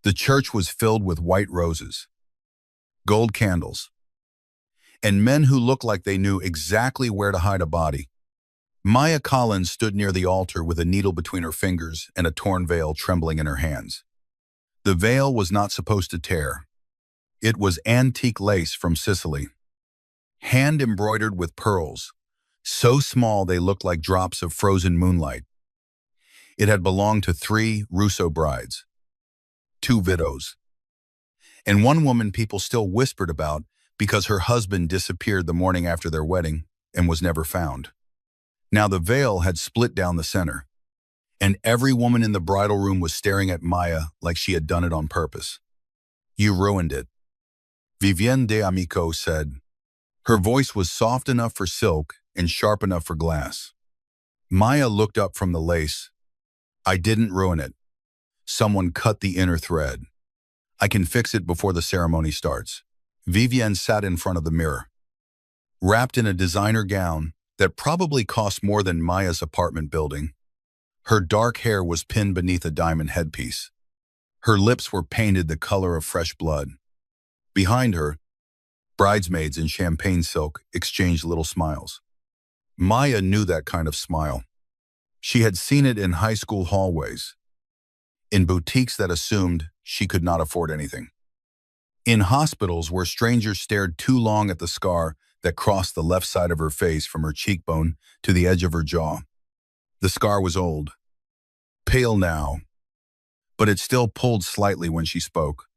The church was filled with white roses, gold candles, and men who looked like they knew exactly where to hide a body. Maya Collins stood near the altar with a needle between her fingers and a torn veil trembling in her hands. The veil was not supposed to tear. It was antique lace from Sicily, hand-embroidered with pearls, so small they looked like drops of frozen moonlight. It had belonged to 3 Russo brides, 2 widows, and one woman people still whispered about because her husband disappeared the morning after their wedding and was never found. Now the veil had split down the center, and every woman in the bridal room was staring at Maya like she had done it on purpose. "You ruined it," Vivienne de Amico said. Her voice was soft enough for silk and sharp enough for glass. Maya looked up from the lace. "I didn't ruin it. Someone cut the inner thread. I can fix it before the ceremony starts." Vivienne sat in front of the mirror, wrapped in a designer gown that probably cost more than Maya's apartment building. Her dark hair was pinned beneath a diamond headpiece. Her lips were painted the color of fresh blood. Behind her, bridesmaids in champagne silk exchanged little smiles. Maya knew that kind of smile. She had seen it in high school hallways, in boutiques that assumed she could not afford anything, in hospitals where strangers stared too long at the scar that crossed the left side of her face from her cheekbone to the edge of her jaw. The scar was old, pale now, but it still pulled slightly when she spoke.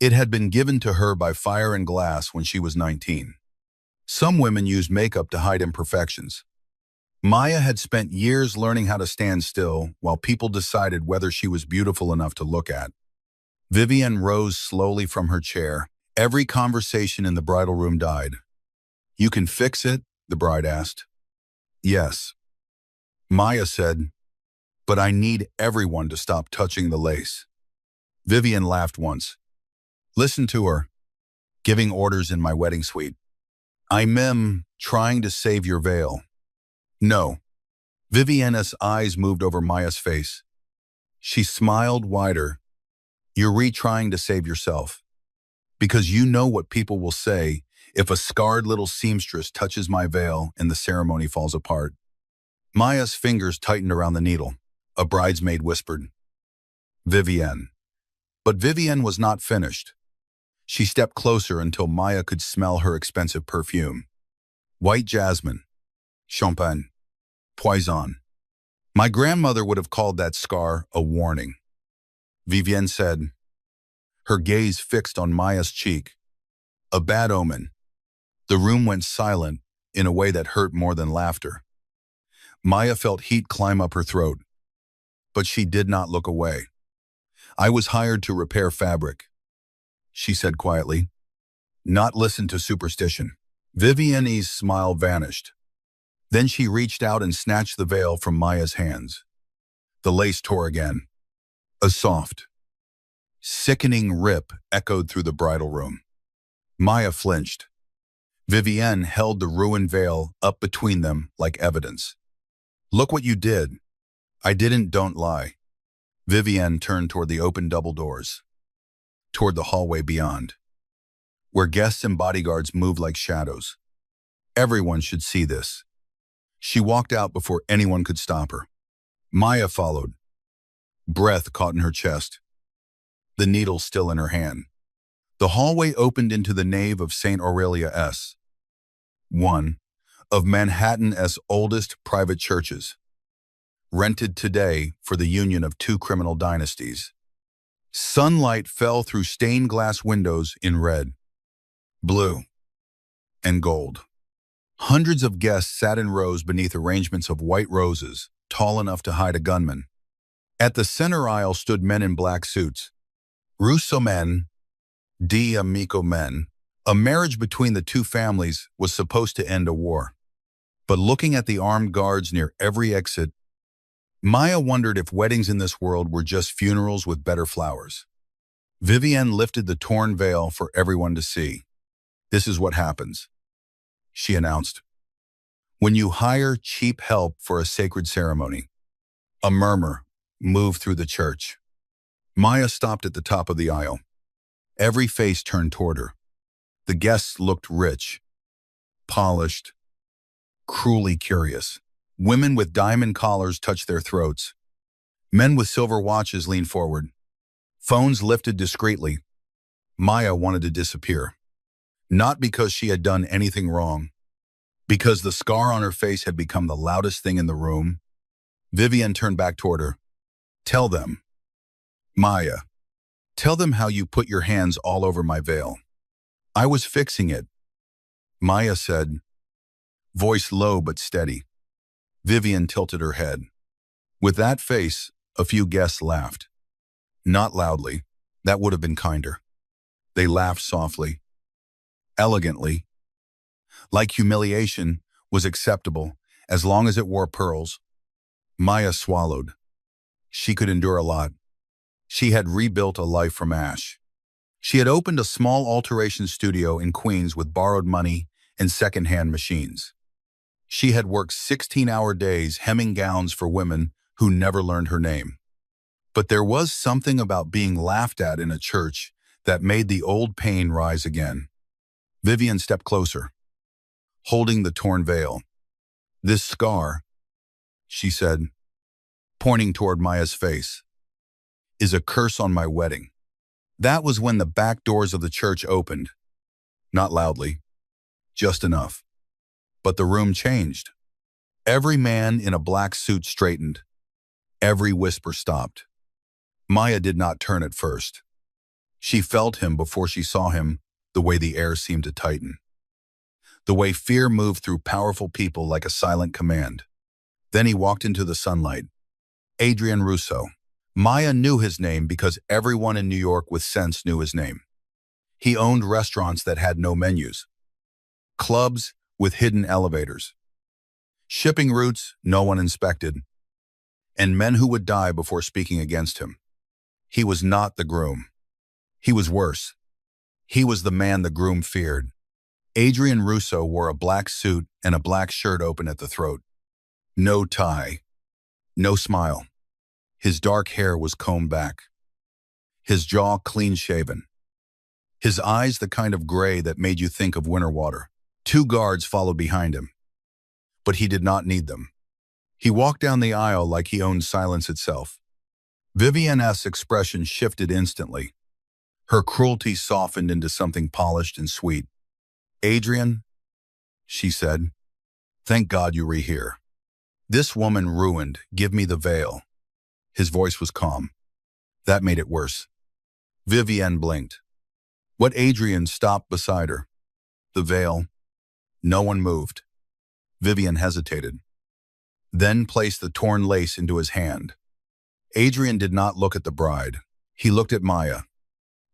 It had been given to her by fire and glass when she was 19. Some women used makeup to hide imperfections. Maya had spent years learning how to stand still while people decided whether she was beautiful enough to look at. Vivienne rose slowly from her chair. Every conversation in the bridal room died. "You can fix it?" the bride asked. "Yes," Maya said, "but I need everyone to stop touching the lace." Vivienne laughed once. "Listen to her, giving orders in my wedding suite. I'm trying to save your veil." "No." Vivienne's eyes moved over Maya's face. She smiled wider. "You're retrying to save yourself. Because you know what people will say if a scarred little seamstress touches my veil and the ceremony falls apart." Maya's fingers tightened around the needle. A bridesmaid whispered, "Vivienne." But Vivienne was not finished. She stepped closer until Maya could smell her expensive perfume. White jasmine, champagne, poison. My grandmother would have called that scar a warning. Vivienne said, her gaze fixed on Maya's cheek. "A bad omen." The room went silent in a way that hurt more than laughter. Maya felt heat climb up her throat, but she did not look away. "I was hired to repair fabric," she said quietly, "not listen to superstition." Vivienne's smile vanished. Then she reached out and snatched the veil from Maya's hands. The lace tore again. A soft, sickening rip echoed through the bridal room. Maya flinched. Vivienne held the ruined veil up between them like evidence. "Look what you did." "I didn't, don't lie." Vivienne turned toward the open double doors, toward the hallway beyond, where guests and bodyguards moved like shadows. Everyone should see this. She walked out before anyone could stop her. Maya followed, breath caught in her chest, the needle still in her hand. The hallway opened into the nave of St. Aurelia S., one of Manhattan's oldest private churches, rented today for the union of 2 criminal dynasties. Sunlight fell through stained glass windows in red, blue, and gold. Hundreds of guests sat in rows beneath arrangements of white roses, tall enough to hide a gunman. At the center aisle stood men in black suits. Russo men, di amico men. A marriage between the 2 families was supposed to end a war. But looking at the armed guards near every exit, Maya wondered if weddings in this world were just funerals with better flowers. Vivienne lifted the torn veil for everyone to see. "This is what happens," she announced, "when you hire cheap help for a sacred ceremony." A murmur moved through the church. Maya stopped at the top of the aisle. Every face turned toward her. The guests looked rich, polished, cruelly curious. Women with diamond collars touched their throats. Men with silver watches leaned forward. Phones lifted discreetly. Maya wanted to disappear. Not because she had done anything wrong, because the scar on her face had become the loudest thing in the room. Vivian turned back toward her. Tell them, Maya, tell them how you put your hands all over my veil. I was fixing it, Maya said, voice low but steady. Vivian tilted her head. With that face, a few guests laughed. Not loudly. That would have been kinder. They laughed softly, elegantly, like humiliation was acceptable as long as it wore pearls. Maya swallowed. She could endure a lot. She had rebuilt a life from ash. She had opened a small alteration studio in Queens with borrowed money and second-hand machines. She had worked 16-hour days hemming gowns for women who never learned her name. But there was something about being laughed at in a church that made the old pain rise again. Vivian stepped closer, holding the torn veil. This scar, she said, pointing toward Maya's face, is a curse on my wedding. That was when the back doors of the church opened. Not loudly, just enough. But the room changed. Every man in a black suit straightened. Every whisper stopped. Maya did not turn at first. She felt him before she saw him, the way the air seemed to tighten. The way fear moved through powerful people like a silent command. Then he walked into the sunlight. Adrian Russo. Maya knew his name because everyone in New York with sense knew his name. He owned restaurants that had no menus, clubs with hidden elevators, shipping routes no one inspected, and men who would die before speaking against him. He was not the groom. He was worse. He was the man the groom feared. Adrian Russo wore a black suit and a black shirt open at the throat. No tie. No smile. His dark hair was combed back. His jaw clean-shaven. His eyes the kind of gray that made you think of winter water. 2 guards followed behind him. But he did not need them. He walked down the aisle like he owned silence itself. Vivian's expression shifted instantly. Her cruelty softened into something polished and sweet. Adrian, she said, thank God you were here. This woman ruined, give me the veil. His voice was calm. That made it worse. Vivian blinked. What Adrian stopped beside her. The veil. No one moved. Vivian hesitated. Then placed the torn lace into his hand. Adrian did not look at the bride. He looked at Maya.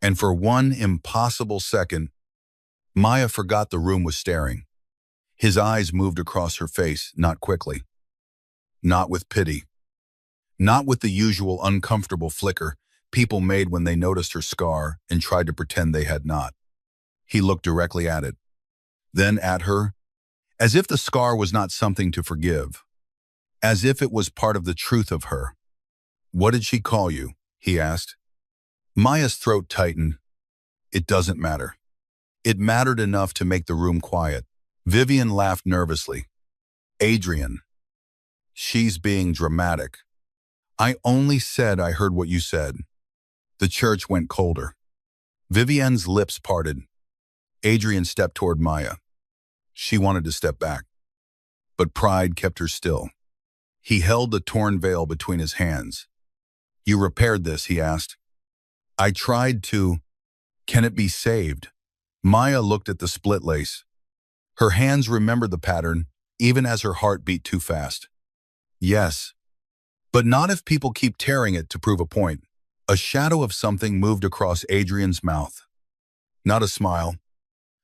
And for one impossible second, Maya forgot the room was staring. His eyes moved across her face, not quickly. Not with pity. Not with the usual uncomfortable flicker people made when they noticed her scar and tried to pretend they had not. He looked directly at it, then at her, as if the scar was not something to forgive, as if it was part of the truth of her. What did she call you? He asked. Maya's throat tightened. It doesn't matter. It mattered enough to make the room quiet. Vivian laughed nervously. Adrian. She's being dramatic. I only said I heard what you said. The church went colder. Vivian's lips parted. Adrian stepped toward Maya. She wanted to step back, but pride kept her still. He held the torn veil between his hands. You repaired this, he asked. I tried to. Can it be saved? Maya looked at the split lace. Her hands remembered the pattern, even as her heart beat too fast. Yes. But not if people keep tearing it to prove a point. A shadow of something moved across Adrian's mouth. Not a smile.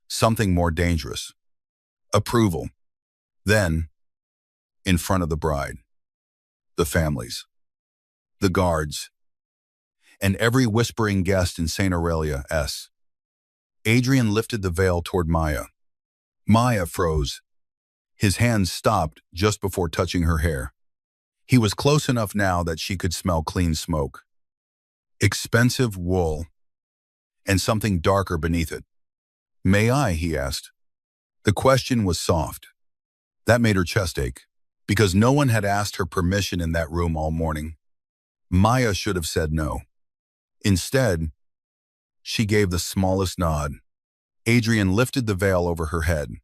Something more dangerous. Approval. Then, in front of the bride, the families, the guards, and every whispering guest in St. Aurelia's. Adrian lifted the veil toward Maya. Maya froze. His hands stopped just before touching her hair. He was close enough now that she could smell clean smoke. expensive wool, and something darker beneath it. "May I?" he asked. The question was soft. That made her chest ache, because no one had asked her permission in that room all morning. Maya should have said no. Instead, she gave the smallest nod. Adrian lifted the veil over her head.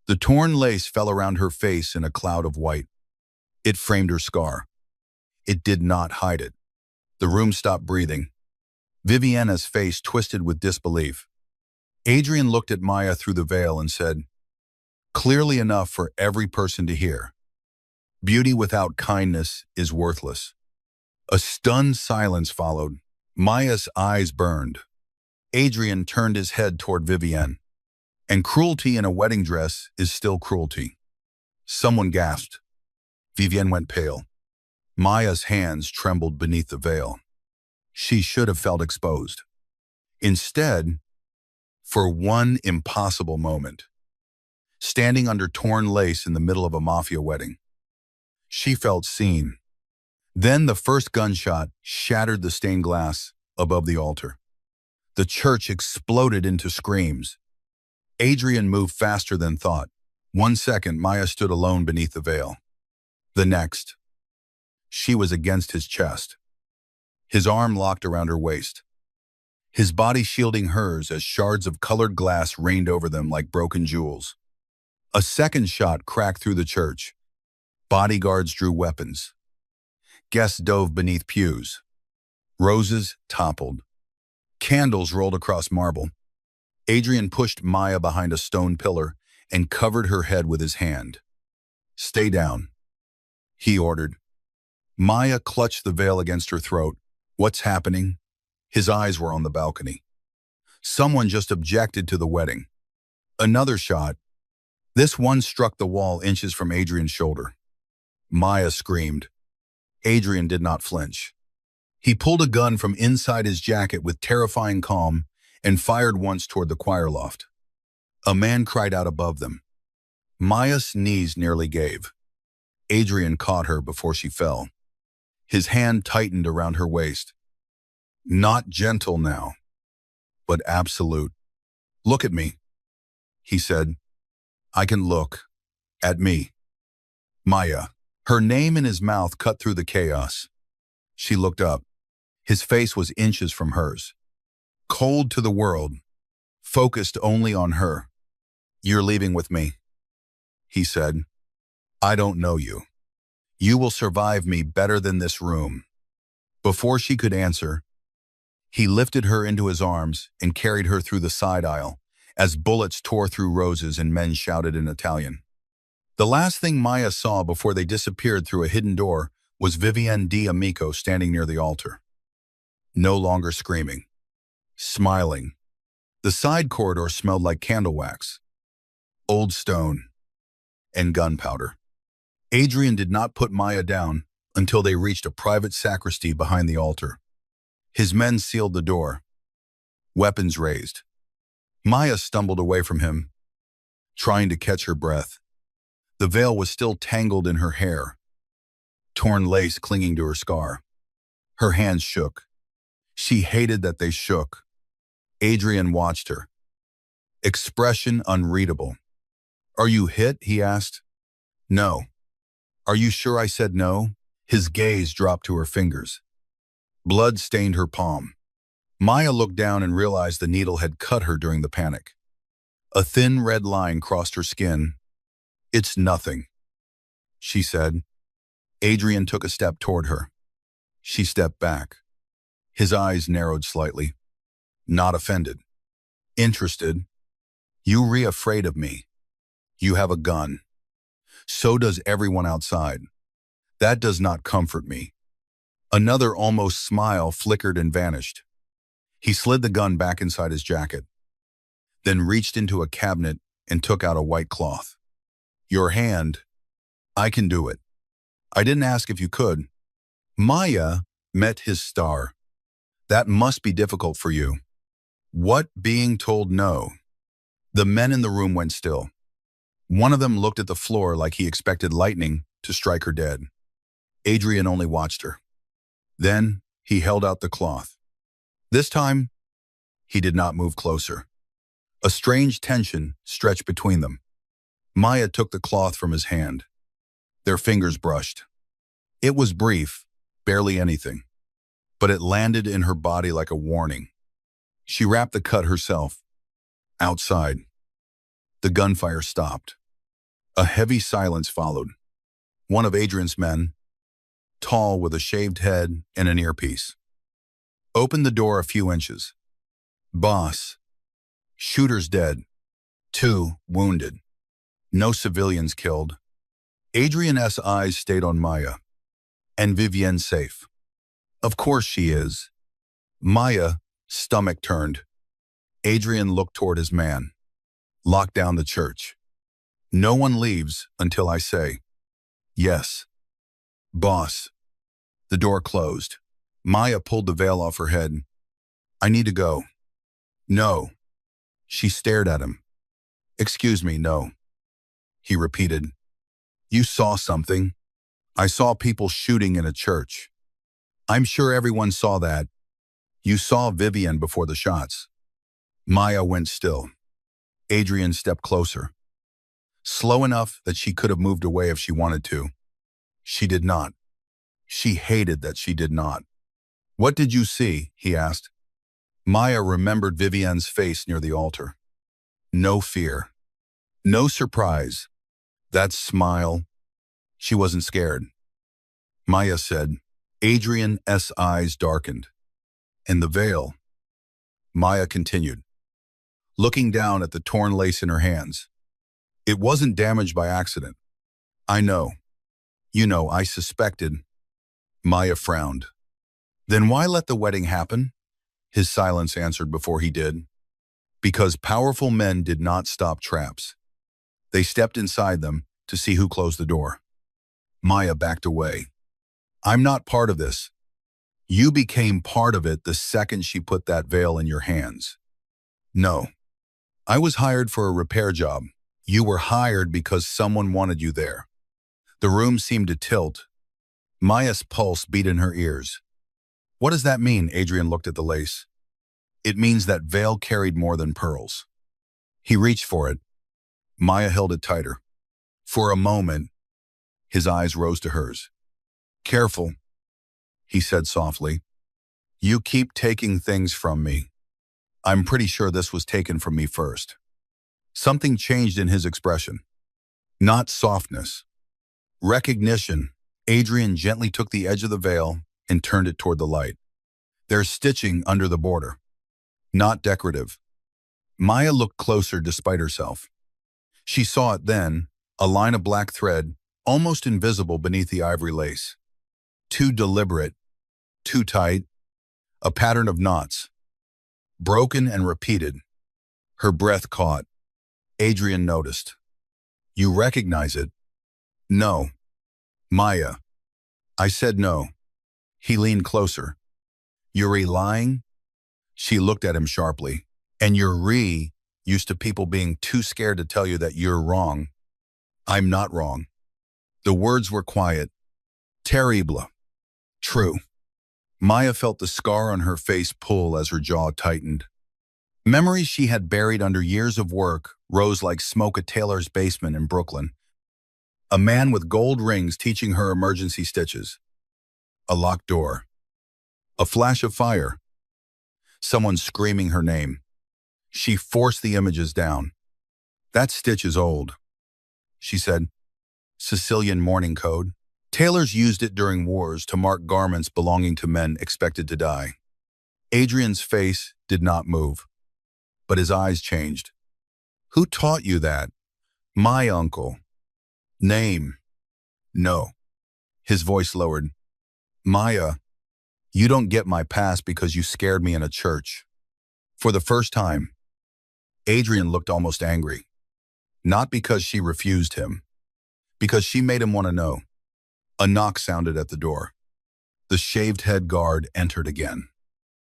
The torn lace fell around her face in a cloud of white. It framed her scar. It did not hide it. The room stopped breathing. Viviana's face twisted with disbelief. Adrian looked at Maya through the veil and said, clearly enough for every person to hear, "Beauty without kindness is worthless." A stunned silence followed. Maya's eyes burned. Adrian turned his head toward Vivienne. "And cruelty in a wedding dress is still cruelty." Someone gasped. Vivienne went pale. Maya's hands trembled beneath the veil. She should have felt exposed. Instead, for one impossible moment, standing under torn lace in the middle of a Mafia wedding, she felt seen. Then the first gunshot shattered the stained glass above the altar. The church exploded into screams. Adrian moved faster than thought. 1 second, Maya stood alone beneath the veil. The next, she was against his chest. His arm locked around her waist, his body shielding hers as shards of colored glass rained over them like broken jewels. A second shot cracked through the church. Bodyguards drew weapons. Guests dove beneath pews. Roses toppled. Candles rolled across marble. Adrian pushed Maya behind a stone pillar and covered her head with his hand. "Stay down," he ordered. Maya clutched the veil against her throat. "What's happening?" His eyes were on the balcony. Someone just objected to the wedding. Another shot. This one struck the wall inches from Adrian's shoulder. Maya screamed. Adrian did not flinch. He pulled a gun from inside his jacket with terrifying calm and fired once toward the choir loft. A man cried out above them. Maya's knees nearly gave. Adrian caught her before she fell. His hand tightened around her waist. "Not gentle now, but absolute. Look at me," he said. "I can look at me." Maya. Her name in his mouth cut through the chaos. She looked up. His face was inches from hers. Cold to the world, focused only on her. "You're leaving with me," he said. "I don't know you. You will survive me better than this room." Before she could answer, he lifted her into his arms and carried her through the side aisle as bullets tore through roses and men shouted in Italian. The last thing Maya saw before they disappeared through a hidden door was Vivienne D'Amico standing near the altar. No longer screaming, smiling. The side corridor smelled like candle wax, old stone, and gunpowder. Adrian did not put Maya down until they reached a private sacristy behind the altar. His men sealed the door, weapons raised. Maya stumbled away from him, trying to catch her breath. The veil was still tangled in her hair, torn lace clinging to her scar. Her hands shook. She hated that they shook. Adrian watched her, expression unreadable. "Are you hit?" he asked. "No." "Are you sure I said no?" His gaze dropped to her fingers. Blood stained her palm. Maya looked down and realized the needle had cut her during the panic. A thin red line crossed her skin. "It's nothing," she said. Adrian took a step toward her. She stepped back. His eyes narrowed slightly. Not offended. Interested. "You afraid of me. You have a gun. So does everyone outside. That does not comfort me." Another almost smile flickered and vanished. He slid the gun back inside his jacket, then reached into a cabinet and took out a white cloth. "Your hand. I can do it. I didn't ask if you could." Maya met his star. "That must be difficult for you." "What, being told no?" The men in the room went still. One of them looked at the floor like he expected lightning to strike her dead. Adrian only watched her. Then he held out the cloth. This time, he did not move closer. A strange tension stretched between them. Maya took the cloth from his hand. Their fingers brushed. It was brief, barely anything, but it landed in her body like a warning. She wrapped the cut herself. Outside, the gunfire stopped. A heavy silence followed. One of Adrian's men, tall with a shaved head and an earpiece, opened the door a few inches. "Boss, shooters dead. 2 wounded. No civilians killed." Adrian's eyes stayed on Maya. "And Vivienne's safe." "Of course she is." Maya, stomach turned. Adrian looked toward his man. "Lock down the church. No one leaves until I say." "Yes." "Boss." The door closed. Maya pulled the veil off her head. "I need to go." "No." She stared at him. "Excuse me, no." He repeated. "You saw something." "I saw people shooting in a church." "I'm sure everyone saw that." "You saw Vivienne before the shots." Maya went still. Adrian stepped closer. Slow enough that she could have moved away if she wanted to. She did not. She hated that she did not. "What did you see?" he asked. Maya remembered Vivienne's face near the altar. No fear. No surprise. That smile. She wasn't scared. Maya said. Adrian's eyes darkened. "And the veil?" Maya continued, looking down at the torn lace in her hands. "It wasn't damaged by accident." "I know. You know, I suspected." Maya frowned. "Then why let the wedding happen?" His silence answered before he did. "Because powerful men did not stop traps. They stepped inside them to see who closed the door." Maya backed away. "I'm not part of this." "You became part of it the second she put that veil in your hands." "No. I was hired for a repair job. You were hired because someone wanted you there." The room seemed to tilt. Maya's pulse beat in her ears. "What does that mean?" Adrian looked at the lace. "It means that veil carried more than pearls." He reached for it. Maya held it tighter. For a moment, his eyes rose to hers. "Careful," he said softly. "You keep taking things from me. I'm pretty sure this was taken from me first." Something changed in his expression. Not softness. Recognition. Adrian gently took the edge of the veil and turned it toward the light. "There's stitching under the border. Not decorative." Maya looked closer despite herself. She saw it then, a line of black thread, almost invisible beneath the ivory lace. Too deliberate, too tight, a pattern of knots. Broken and repeated. Her breath caught. Adrian noticed. "You recognize it?" "No." "Maya." "I said no." He leaned closer. "You're lying?" She looked at him sharply. "And you're used to people being too scared to tell you that you're wrong." "I'm not wrong." The words were quiet. Terrible. True. Maya felt the scar on her face pull as her jaw tightened. Memories she had buried under years of work rose like smoke at Taylor's basement in Brooklyn. A man with gold rings teaching her emergency stitches. A locked door. A flash of fire. Someone screaming her name. She forced the images down. "That stitch is old," she said. "Sicilian mourning code. Tailors used it during wars to mark garments belonging to men expected to die." Adrian's face did not move, but his eyes changed. "Who taught you that?" "My uncle." "Name?" "No." His voice lowered. "Maya, you don't get my past because you scared me in a church." For the first time, Adrian looked almost angry. Not because she refused him, because she made him want to know. A knock sounded at the door. The shaved head guard entered again.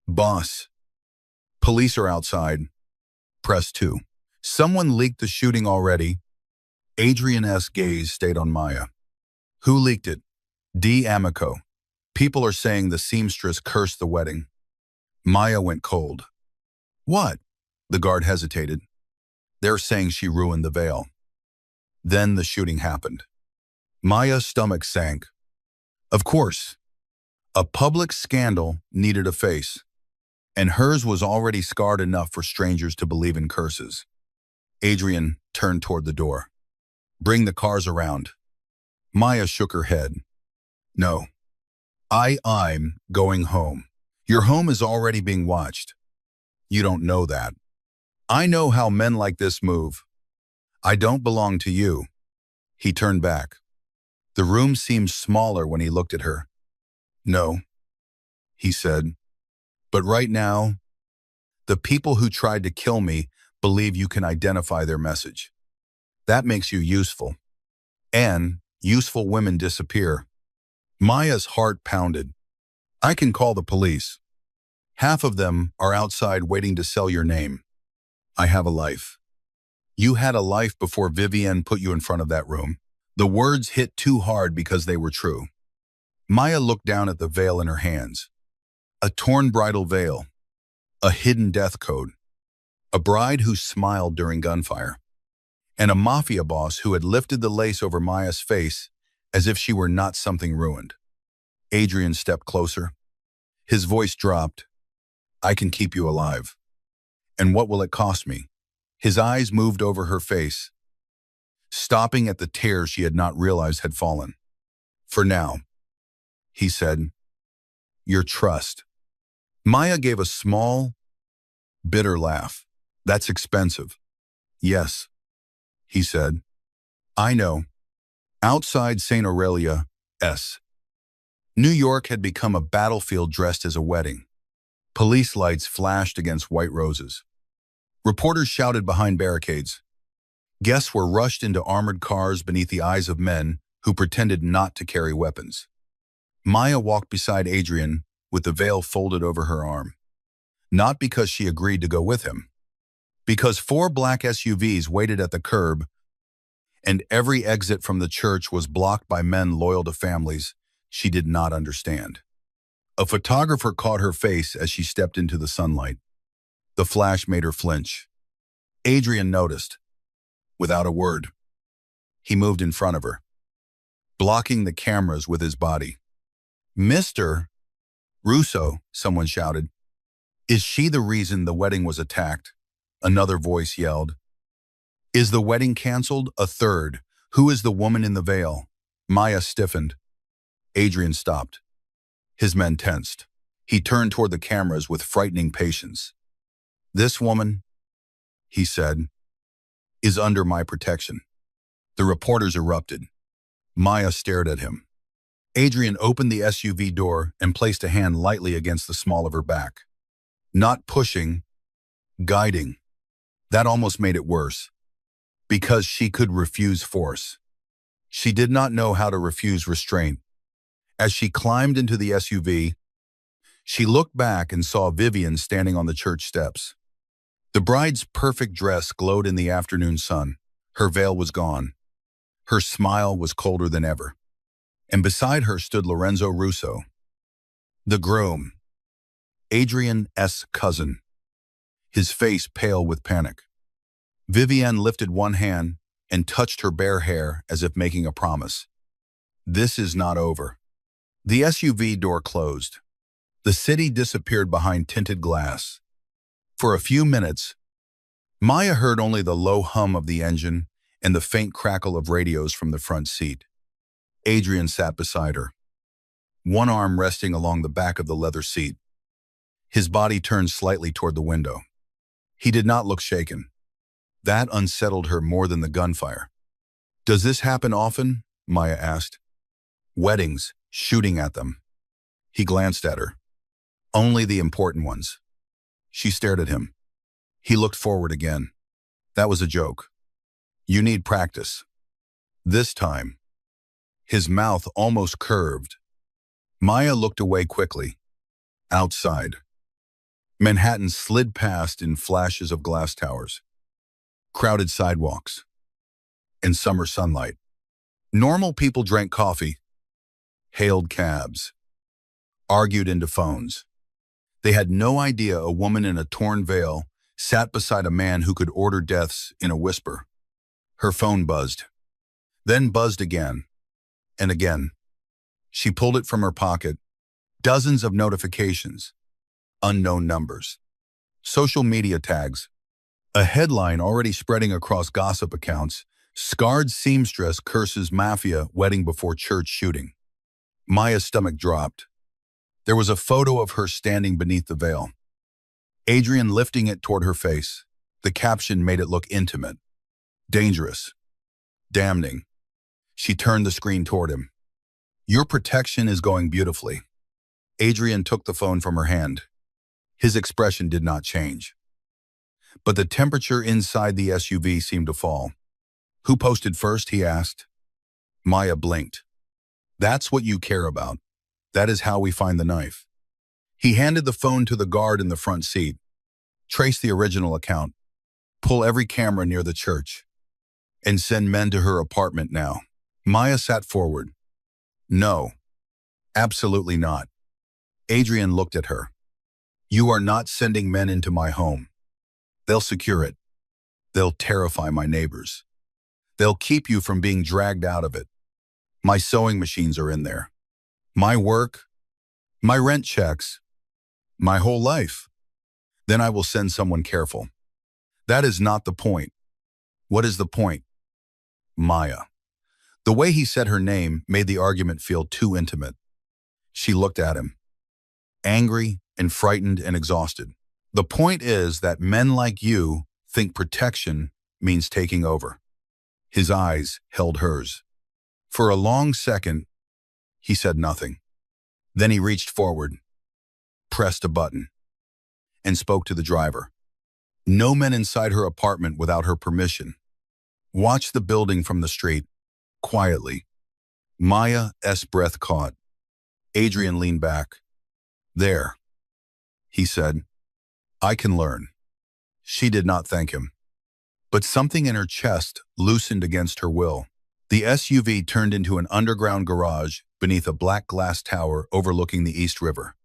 "Boss." "Police are outside." Press 2. "Someone leaked the shooting already." Adrian's gaze stayed on Maya. "Who leaked it?" "D. Amico. People are saying the seamstress cursed the wedding." Maya went cold. What? The guard hesitated. They're saying she ruined the veil. Then the shooting happened. Maya's stomach sank. Of course, a public scandal needed a face, and hers was already scarred enough for strangers to believe in curses. Adrian turned toward the door. Bring the cars around. Maya shook her head. No. I'm going home. Your home is already being watched. You don't know that. I know how men like this move. I don't belong to you. He turned back. The room seemed smaller when he looked at her. No, he said. But right now, the people who tried to kill me believe you can identify their message. That makes you useful. And useful women disappear. Maya's heart pounded. I can call the police. Half of them are outside waiting to sell your name. I have a life. You had a life before Vivienne put you in front of that room. The words hit too hard because they were true. Maya looked down at the veil in her hands. A torn bridal veil. A hidden death code. A bride who smiled during gunfire. And a mafia boss who had lifted the lace over Maya's face as if she were not something ruined. Adrian stepped closer. His voice dropped. I can keep you alive. And what will it cost me? His eyes moved over her face, stopping at the tears she had not realized had fallen. For now, he said, your trust. Maya gave a small, bitter laugh. That's expensive. Yes, he said. I know. Outside St. Aurelia, S. New York had become a battlefield dressed as a wedding. Police lights flashed against white roses. Reporters shouted behind barricades. Guests were rushed into armored cars beneath the eyes of men who pretended not to carry weapons. Maya walked beside Adrian with the veil folded over her arm. Not because she agreed to go with him. Because 4 black SUVs waited at the curb, and every exit from the church was blocked by men loyal to families she did not understand. A photographer caught her face as she stepped into the sunlight. The flash made her flinch. Adrian noticed. Without a word, he moved in front of her, blocking the cameras with his body. Mr. Russo, someone shouted. Is she the reason the wedding was attacked? Another voice yelled. Is the wedding canceled? A third. Who is the woman in the veil? Maya stiffened. Adrian stopped. His men tensed. He turned toward the cameras with frightening patience. This woman, he said, is under my protection. The reporters erupted. Maya stared at him. Adrian opened the SUV door and placed a hand lightly against the small of her back. Not pushing, guiding. That almost made it worse. Because she could refuse force. She did not know how to refuse restraint. As she climbed into the SUV, she looked back and saw Vivienne standing on the church steps. The bride's perfect dress glowed in the afternoon sun. Her veil was gone. Her smile was colder than ever. And beside her stood Lorenzo Russo, the groom, Adrian's cousin, his face pale with panic. Vivienne lifted one hand and touched her bare hair as if making a promise. This is not over. The SUV door closed. The city disappeared behind tinted glass. For a few minutes, Maya heard only the low hum of the engine and the faint crackle of radios from the front seat. Adrian sat beside her, one arm resting along the back of the leather seat. His body turned slightly toward the window. He did not look shaken. That unsettled her more than the gunfire. Does this happen often? Maya asked. Weddings, shooting at them. He glanced at her. Only the important ones. She stared at him. He looked forward again. That was a joke. You need practice. This time. His mouth almost curved. Maya looked away quickly. Outside. Manhattan slid past in flashes of glass towers. Crowded sidewalks. And summer sunlight. Normal people drank coffee, hailed cabs, argued into phones. They had no idea a woman in a torn veil sat beside a man who could order deaths in a whisper. Her phone buzzed, then buzzed again and again. She pulled it from her pocket. Dozens of notifications, unknown numbers, social media tags, a headline already spreading across gossip accounts: scarred seamstress curses Mafia wedding before church shooting. Maya's stomach dropped. There was a photo of her standing beneath the veil, Adrian lifting it toward her face. The caption made it look intimate, dangerous, damning. She turned the screen toward him. Your protection is going beautifully. Adrian took the phone from her hand. His expression did not change, but the temperature inside the SUV seemed to fall. Who posted first, he asked. Maya blinked. That's what you care about. That is how we find the knife. He handed the phone to the guard in the front seat. Trace the original account. Pull every camera near the church. And send men to her apartment now. Maya sat forward. No, absolutely not. Adrian looked at her. You are not sending men into my home. They'll secure it. They'll terrify my neighbors. They'll keep you from being dragged out of it. My sewing machines are in there. My work, my rent checks, my whole life. Then I will send someone careful. That is not the point. What is the point? Maya. The way he said her name made the argument feel too intimate. She looked at him, angry and frightened and exhausted. The point is that men like you think protection means taking over. His eyes held hers. For a long second, he said nothing. Then he reached forward, pressed a button, and spoke to the driver. No men inside her apartment without her permission. Watch the building from the street, quietly. Maya's breath caught. Adrian leaned back. There, he said. I can learn. She did not thank him. But something in her chest loosened against her will. The SUV turned into an underground garage beneath a black glass tower overlooking the East River.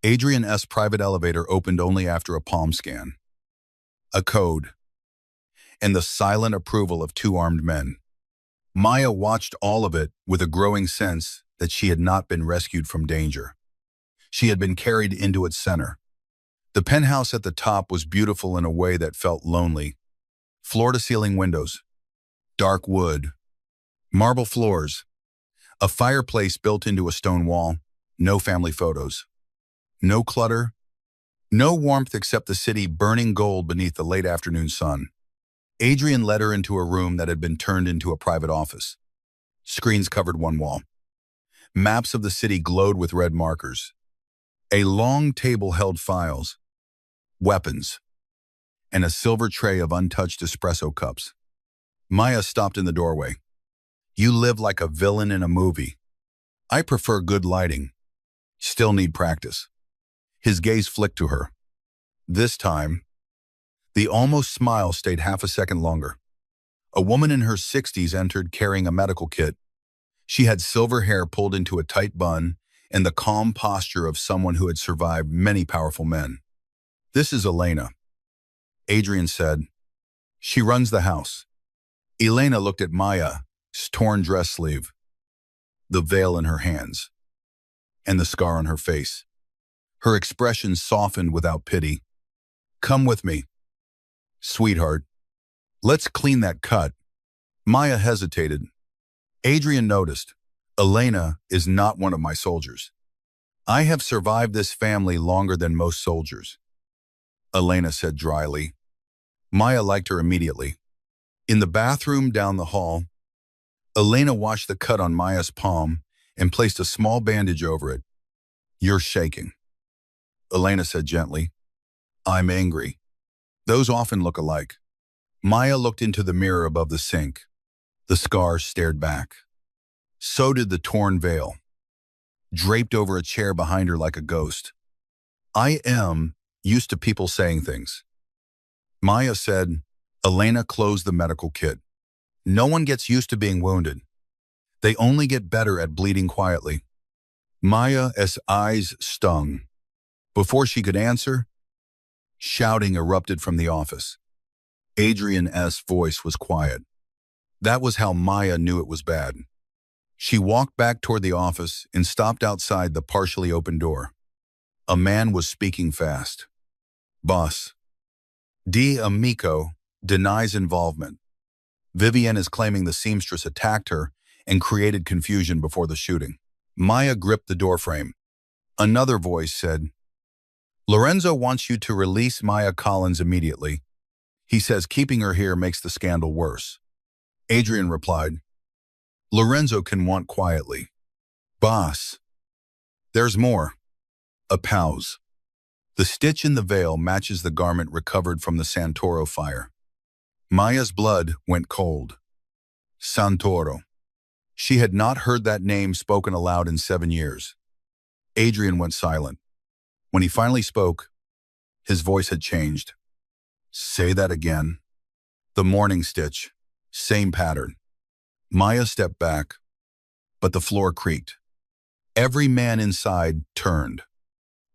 Adrian's private elevator opened only after a palm scan. A code, and the silent approval of two armed men. Maya watched all of it with a growing sense that she had not been rescued from danger. She had been carried into its center. The penthouse at the top was beautiful in a way that felt lonely. Floor-to-ceiling windows, dark wood, marble floors, a fireplace built into a stone wall, no family photos, no clutter, no warmth except the city burning gold beneath the late afternoon sun. Adrian led her into a room that had been turned into a private office. Screens covered one wall. Maps of the city glowed with red markers. A long table held files, weapons, and a silver tray of untouched espresso cups. Maya stopped in the doorway. You live like a villain in a movie. I prefer good lighting. Still need practice. His gaze flicked to her. This time, the almost smile stayed half a second longer. A woman in her 60s entered carrying a medical kit. She had silver hair pulled into a tight bun and the calm posture of someone who had survived many powerful men. This is Elena, Adrian said. She runs the house. Elena looked at Maya's torn dress sleeve, the veil in her hands, and the scar on her face. Her expression softened without pity. Come with me, sweetheart. Let's clean that cut. Maya hesitated. Adrian noticed. Elena is not one of my soldiers. I have survived this family longer than most soldiers, Elena said dryly. Maya liked her immediately. In the bathroom down the hall, Elena washed the cut on Maya's palm and placed a small bandage over it. You're shaking, Elena said gently. I'm angry. Those often look alike. Maya looked into the mirror above the sink. The scar stared back. So did the torn veil, draped over a chair behind her like a ghost. I am used to people saying things, Maya said. Elena closed the medical kit. No one gets used to being wounded. They only get better at bleeding quietly. Maya's eyes stung. Before she could answer, shouting erupted from the office. Adrian's voice was quiet. That was how Maya knew it was bad. She walked back toward the office and stopped outside the partially open door. A man was speaking fast. Boss. Amico denies involvement. Vivienne is claiming the seamstress attacked her and created confusion before the shooting. Maya gripped the doorframe. Another voice said, Lorenzo wants you to release Maya Collins immediately. He says keeping her here makes the scandal worse. Adrian replied, Lorenzo can want quietly. Boss. There's more. A pause. The stitch in the veil matches the garment recovered from the Santoro fire. Maya's blood went cold. Santoro. She had not heard that name spoken aloud in 7 years. Adrian went silent. When he finally spoke, his voice had changed. Say that again. The morning stitch. Same pattern. Maya stepped back, but the floor creaked. Every man inside turned.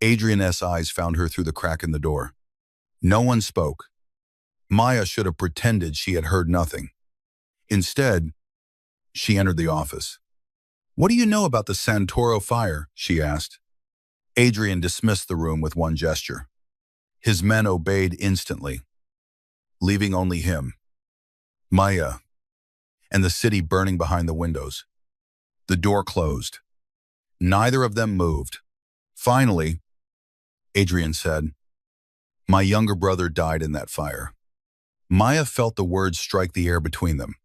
Adrian's eyes found her through the crack in the door. No one spoke. Maya should have pretended she had heard nothing. Instead, she entered the office. What do you know about the Santoro fire? She asked. Adrian dismissed the room with one gesture. His men obeyed instantly, leaving only him, Maya, and the city burning behind the windows. The door closed. Neither of them moved. Finally, Adrian said, My younger brother died in that fire. Maya felt the words strike the air between them.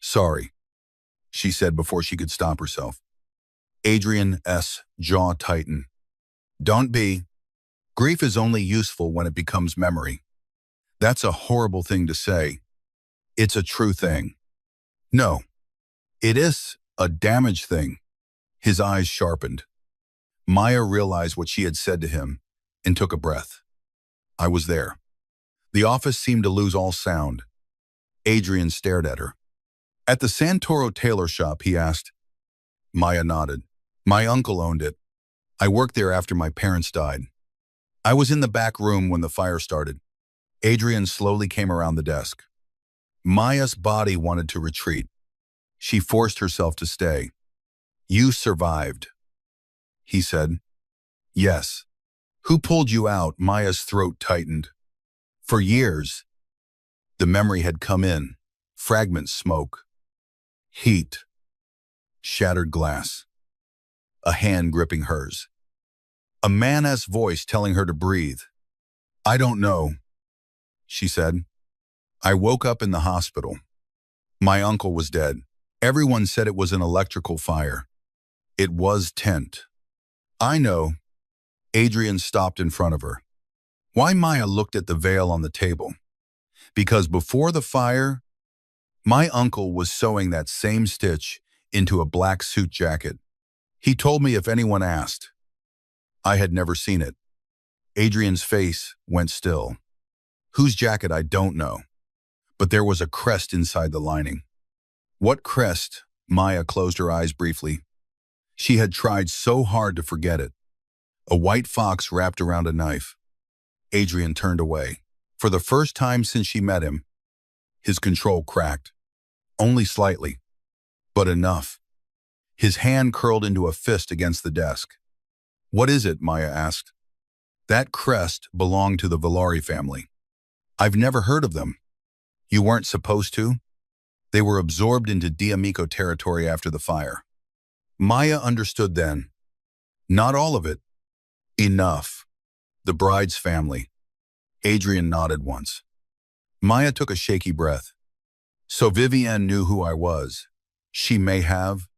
Sorry, she said before she could stop herself. Adrian's jaw tightened. Don't be. Grief is only useful when it becomes memory. That's a horrible thing to say. It's a true thing. No, it is a damaged thing. His eyes sharpened. Maya realized what she had said to him and took a breath. I was there. The office seemed to lose all sound. Adrian stared at her. At the Santoro tailor shop, he asked. Maya nodded. My uncle owned it. I worked there after my parents died. I was in the back room when the fire started. Adrian slowly came around the desk. Maya's body wanted to retreat. She forced herself to stay. You survived, he said. Yes. Who pulled you out? Maya's throat tightened. For years, the memory had come in. Fragments, smoke, heat, shattered glass. A hand gripping hers. A man's voice telling her to breathe. I don't know, she said. I woke up in the hospital. My uncle was dead. Everyone said it was an electrical fire. It was tent. I know. Adrian stopped in front of her. Why? Maya looked at the veil on the table. Because before the fire, my uncle was sewing that same stitch into a black suit jacket. He told me if anyone asked. I had never seen it. Adrian's face went still. Whose jacket? I don't know. But there was a crest inside the lining. What crest? Maya closed her eyes briefly. She had tried so hard to forget it. A white fox wrapped around a knife. Adrian turned away. For the first time since she met him, his control cracked. Only slightly, but enough. His hand curled into a fist against the desk. What is it? Maya asked. That crest belonged to the Villari family. I've never heard of them. You weren't supposed to? They were absorbed into D'Amico territory after the fire. Maya understood then. Not all of it. Enough. The bride's family. Adrian nodded once. Maya took a shaky breath. So Vivienne knew who I was. She may have.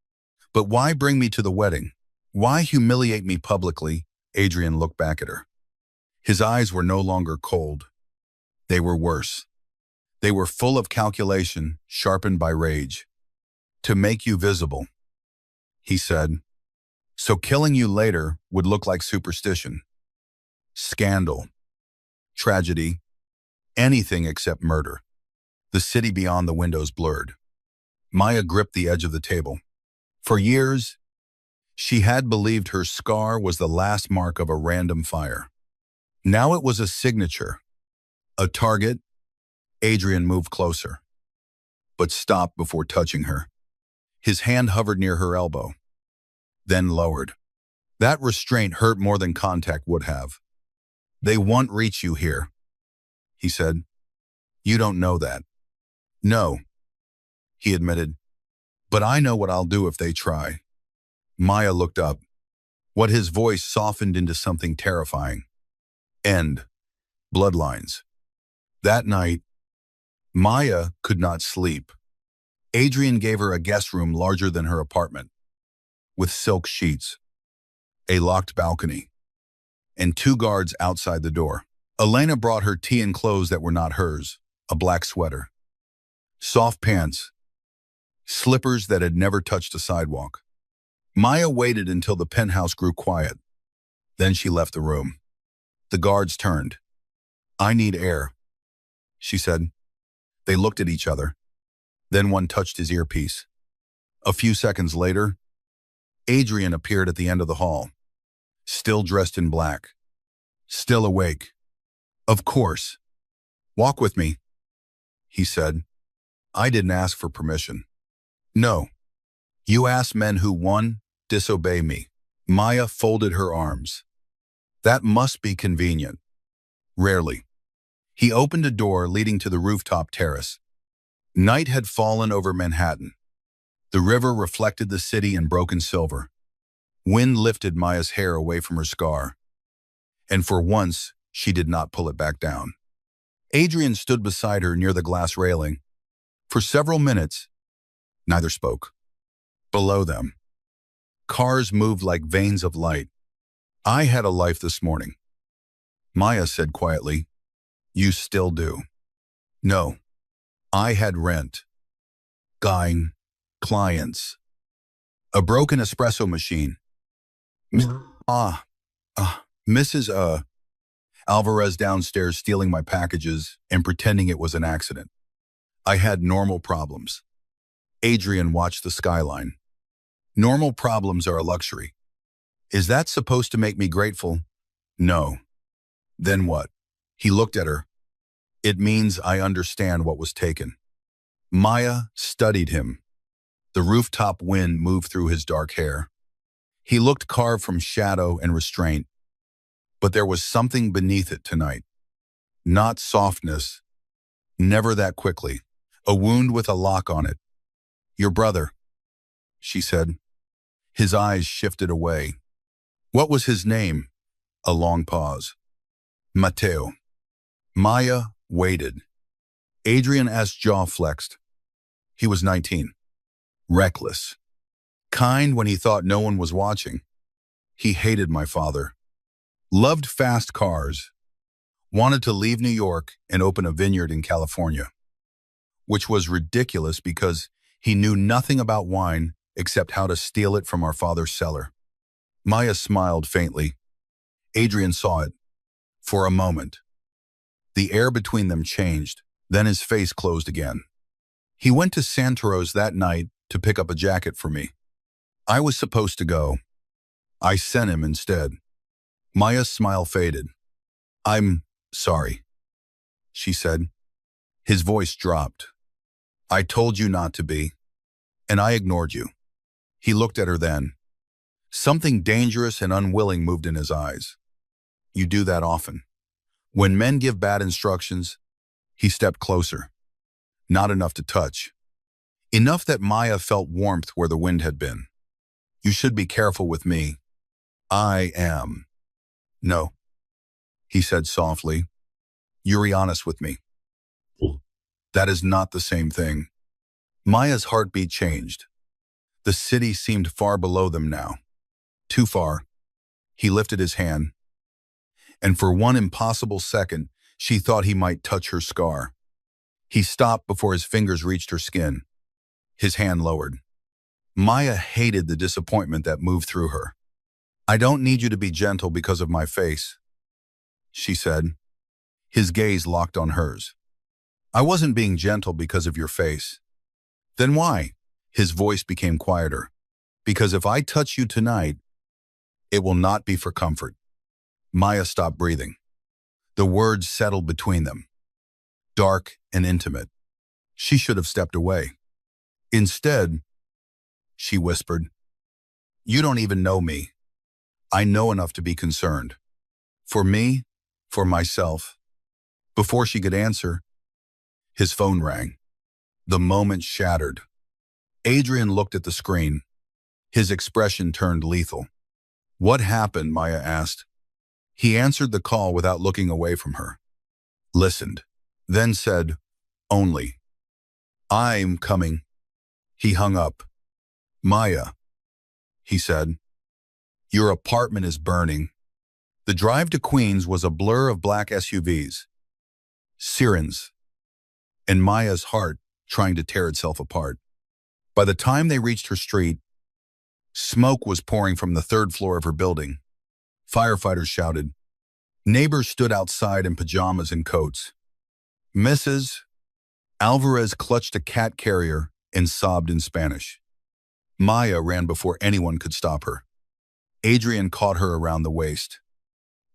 But why bring me to the wedding? Why humiliate me publicly? Adrian looked back at her. His eyes were no longer cold. They were worse. They were full of calculation, sharpened by rage. To make you visible, he said. So killing you later would look like superstition. Scandal. Tragedy. Anything except murder. The city beyond the windows blurred. Maya gripped the edge of the table. For years, She had believed her scar was the last mark of a random fire. Now it was a signature, a target. Adrian moved closer, but stopped before touching her. His hand hovered near her elbow, then lowered. That restraint hurt more than contact would have. "They won't reach you here," he said. "You don't know that." "No," he admitted, "but I know what I'll do if they try." Maya looked up. What his voice softened into something terrifying. End. Bloodlines. That night, Maya could not sleep. Adrian gave her a guest room larger than her apartment, with silk sheets, a locked balcony, and 2 guards outside the door. Elena brought her tea in clothes that were not hers, a black sweater, soft pants, slippers that had never touched a sidewalk. Maya waited until the penthouse grew quiet. Then she left the room. The guards turned. "I need air," she said. They looked at each other. Then one touched his earpiece. A few seconds later, Adrian appeared at the end of the hall, still dressed in black, still awake. "Of course. Walk with me," he said. "I didn't ask for permission." "No. You ask men who, one, disobey me." Maya folded her arms. "That must be convenient." "Rarely." He opened a door leading to the rooftop terrace. Night had fallen over Manhattan. The river reflected the city in broken silver. Wind lifted Maya's hair away from her scar, and for once, she did not pull it back down. Adrian stood beside her near the glass railing. For several minutes, neither spoke. Below them, cars moved like veins of light. "I had a life this morning," Maya said quietly. "You still do." "No. I had rent. Guying. Clients. A broken espresso machine. Mrs. Alvarez downstairs stealing my packages and pretending it was an accident. I had normal problems." Adrian watched the skyline. "Normal problems are a luxury. Is that supposed to make me grateful?" "No." "Then what?" He looked at her. "It means I understand what was taken." Maya studied him. The rooftop wind moved through his dark hair. He looked carved from shadow and restraint, but there was something beneath it tonight. Not softness, never that quickly. A wound with a lock on it. "Your brother," she said. His eyes shifted away. "What was his name?" A long pause. "Mateo." Maya waited. Adrian's jaw flexed. He was 19. Reckless. Kind when he thought no one was watching. He hated my father. Loved fast cars. Wanted to leave New York and open a vineyard in California. Which was ridiculous because he knew nothing about wine except how to steal it from our father's cellar. Maya smiled faintly. Adrian saw it. For a moment. The air between them changed, then his face closed again. "He went to Santoros that night to pick up a jacket for me. I was supposed to go. I sent him instead." Maya's smile faded. "I'm sorry," she said. His voice dropped. "I told you not to be, and I ignored you." He looked at her then. Something dangerous and unwilling moved in his eyes. "You do that often." When men give bad instructions, he stepped closer. Not enough to touch. Enough that Maya felt warmth where the wind had been. "You should be careful with me." "I am." "No," he said softly. "You're honest with me." "That is not the same thing." Maya's heartbeat changed. The city seemed far below them now. Too far. He lifted his hand. And for one impossible second, she thought he might touch her scar. He stopped before his fingers reached her skin. His hand lowered. Maya hated the disappointment that moved through her. "I don't need you to be gentle because of my face," she said. His gaze locked on hers. "I wasn't being gentle because of your face." "Then why?" His voice became quieter. Because if I touch you tonight, it will not be for comfort. Maya stopped breathing. The words settled between them, dark and intimate. She should have stepped away. Instead, she whispered, "You don't even know me. I know enough to be concerned. For me, for myself." Before she could answer, his phone rang. The moment shattered. Adrian looked at the screen. His expression turned lethal. "What happened?" Maya asked. He answered the call without looking away from her. Listened, then said, "Only. I'm coming." He hung up. "Maya," he said, "your apartment is burning." The drive to Queens was a blur of black SUVs, sirens, and Maya's heart trying to tear itself apart. By the time they reached her street, smoke was pouring from the third floor of her building. Firefighters shouted. Neighbors stood outside in pajamas and coats. Mrs. Alvarez clutched a cat carrier and sobbed in Spanish. Maya ran before anyone could stop her. Adrian caught her around the waist.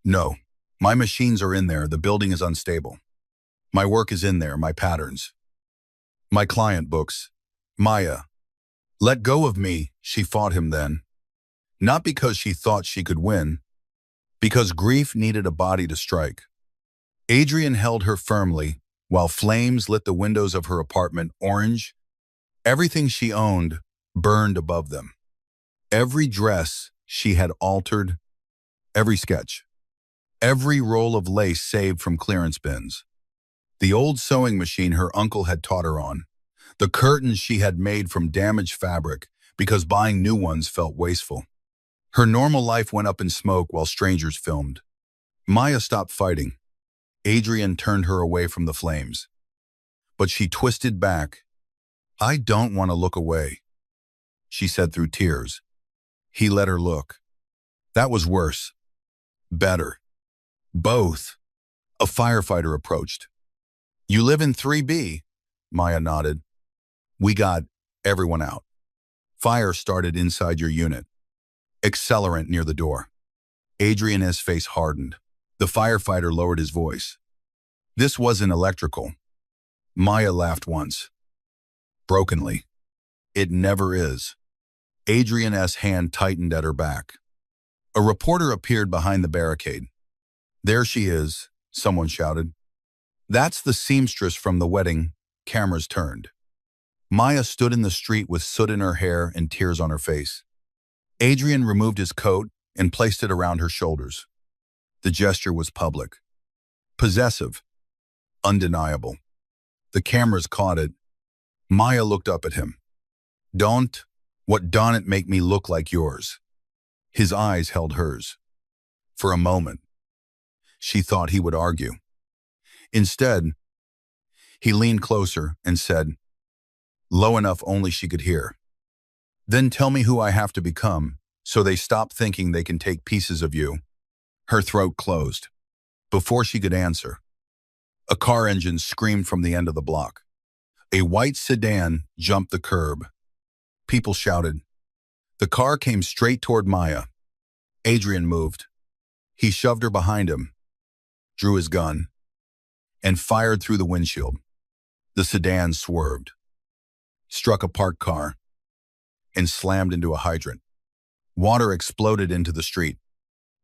"No, my machines are in there. The building is unstable. My work is in there, my patterns. My client books. Maya, let go of me," she fought him then. Not because she thought she could win, because grief needed a body to strike. Adrian held her firmly while flames lit the windows of her apartment orange. Everything she owned burned above them. Every dress she had altered, every sketch, every roll of lace saved from clearance bins. The old sewing machine her uncle had taught her on. The curtains she had made from damaged fabric because buying new ones felt wasteful. Her normal life went up in smoke while strangers filmed. Maya stopped fighting. Adrian turned her away from the flames. But she twisted back. "I don't want to look away," she said through tears. He let her look. That was worse. Better. Both. A firefighter approached. "You live in 3B, Maya nodded. "We got everyone out. Fire started inside your unit. Accelerant near the door." Adrian's face hardened. The firefighter lowered his voice. "This wasn't electrical." Maya laughed once. Brokenly. "It never is." Adrian's hand tightened at her back. A reporter appeared behind the barricade. "There she is," someone shouted. "That's the seamstress from the wedding." Cameras turned. Maya stood in the street with soot in her hair and tears on her face. Adrian removed his coat and placed it around her shoulders. The gesture was public. Possessive. Undeniable. The cameras caught it. Maya looked up at him. "Don't. What don't it make me look like yours?" His eyes held hers. For a moment, she thought he would argue. Instead, he leaned closer and said, low enough only she could hear, "Then tell me who I have to become, so they stop thinking they can take pieces of you." Her throat closed. Before she could answer, a car engine screamed from the end of the block. A white sedan jumped the curb. People shouted. The car came straight toward Maya. Adrian moved. He shoved her behind him, drew his gun, and fired through the windshield. The sedan swerved, struck a parked car, and slammed into a hydrant. Water exploded into the street.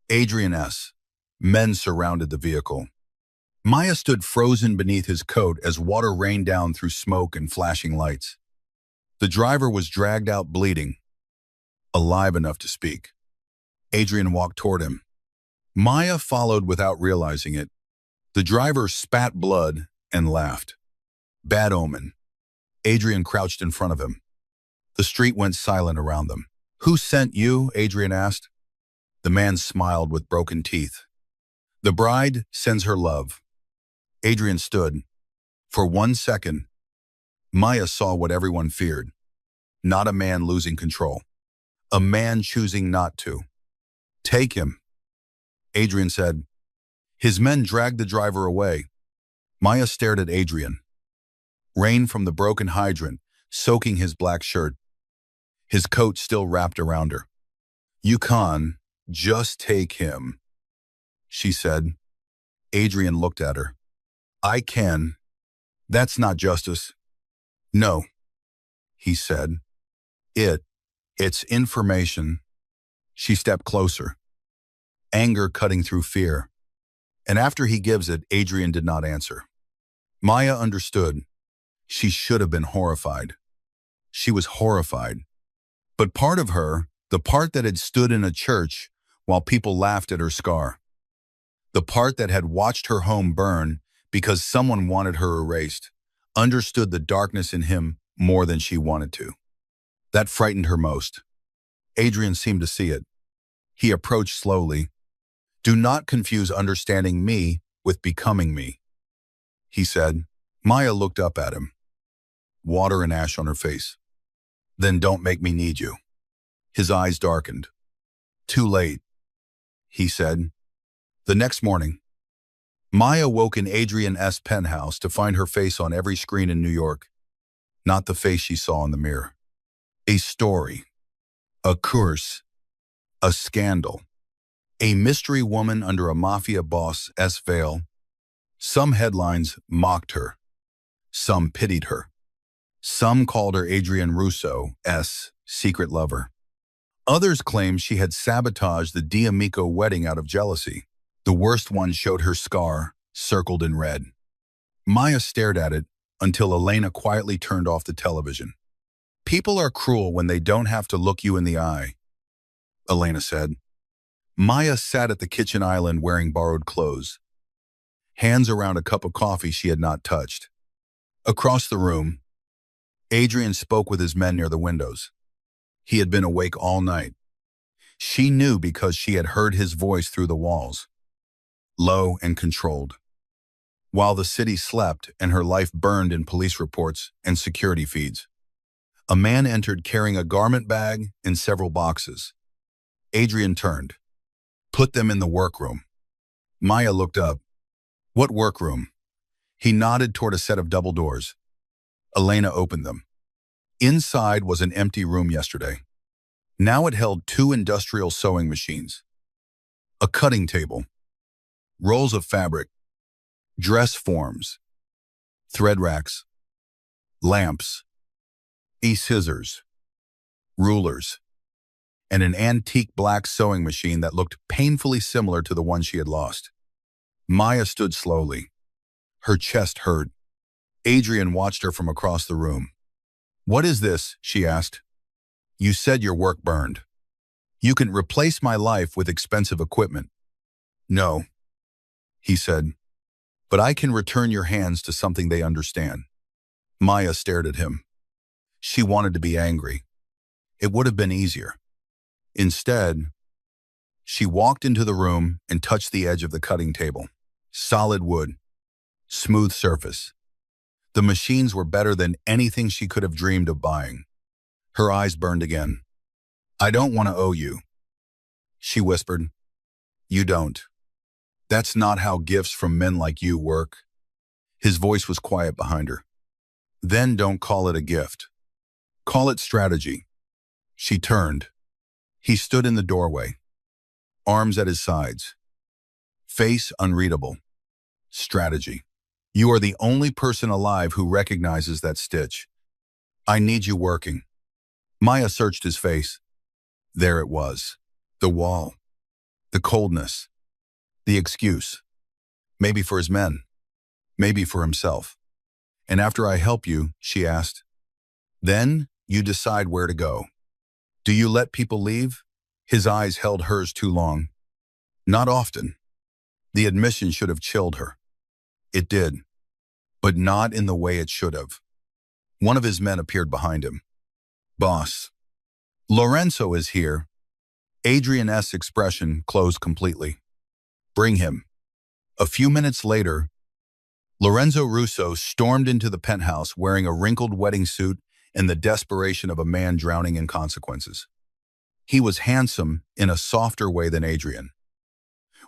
Adrian's men surrounded the vehicle. Maya stood frozen beneath his coat as water rained down through smoke and flashing lights. The driver was dragged out bleeding, alive enough to speak. Adrian walked toward him. Maya followed without realizing it. The driver spat blood and laughed. Bad omen. Adrian crouched in front of him. The street went silent around them. "Who sent you?" Adrian asked. The man smiled with broken teeth. "The bride sends her love." Adrian stood. For 1 second, Maya saw what everyone feared. Not a man losing control. A man choosing not to. "Take him," Adrian said. His men dragged the driver away. Maya stared at Adrian. Rain from the broken hydrant, soaking his black shirt. his coat still wrapped around her. "You can't just take him," she said. Adrian looked at her. "I can. That's not justice." "No," he said. It's information." She stepped closer, anger cutting through fear. And after he gives it, Adrian did not answer. Maya understood. She should have been horrified. She was horrified. But part of her, the part that had stood in a church while people laughed at her scar, the part that had watched her home burn because someone wanted her erased, understood the darkness in him more than she wanted to. That frightened her most. Adrian seemed to see it. He approached slowly. "Do not confuse understanding me with becoming me," he said. Maya looked up at him, water and ash on her face. "Then don't make me need you." His eyes darkened. "Too late," he said. The next morning, Maya woke in Adrian's penthouse to find her face on every screen in New York. Not the face she saw in the mirror. A story. A curse. A scandal. A mystery woman under a mafia boss's veil. Some headlines mocked her. Some pitied her. Some called her Adrian Russo's secret lover. Others claimed she had sabotaged the D'Amico wedding out of jealousy. The worst one showed her scar, circled in red. Maya stared at it until Elena quietly turned off the television. "People are cruel when they don't have to look you in the eye," Elena said. Maya sat at the kitchen island wearing borrowed clothes, hands around a cup of coffee she had not touched. Across the room, Adrian spoke with his men near the windows. He had been awake all night. She knew because she had heard his voice through the walls, low and controlled. While the city slept and her life burned in police reports and security feeds, a man entered carrying a garment bag and several boxes. Adrian turned. "Put them in the workroom." Maya looked up. "What workroom?" He nodded toward a set of double doors. Elena opened them. Inside was an empty room yesterday. Now it held 2 industrial sewing machines, a cutting table, rolls of fabric, dress forms, thread racks, lamps, scissors, rulers, and an antique black sewing machine that looked painfully similar to the one she had lost. Maya stood slowly. Her chest hurt. Adrian watched her from across the room. "What is this?" she asked. "You said your work burned. You can replace my life with expensive equipment." "No," he said, "but I can return your hands to something they understand." Maya stared at him. She wanted to be angry. It would have been easier. Instead, she walked into the room and touched the edge of the cutting table. Solid wood, smooth surface. The machines were better than anything she could have dreamed of buying. Her eyes burned again. "I don't want to owe you," she whispered. "You don't. That's not how gifts from men like you work." His voice was quiet behind her. "Then don't call it a gift. Call it strategy." She turned. He stood in the doorway, arms at his sides, face unreadable. "Strategy. You are the only person alive who recognizes that stitch. I need you working." Maya searched his face. There it was. The wall. The coldness. The excuse. Maybe for his men. Maybe for himself. "And after I help you," she asked, "then you decide where to go. Do you let people leave?" His eyes held hers too long. "Not often." The admission should have chilled her. It did, but not in the way it should have. One of his men appeared behind him. "Boss, Lorenzo is here." Adrian's expression closed completely. "Bring him." A few minutes later, Lorenzo Russo stormed into the penthouse wearing a wrinkled wedding suit and the desperation of a man drowning in consequences. He was handsome in a softer way than Adrian,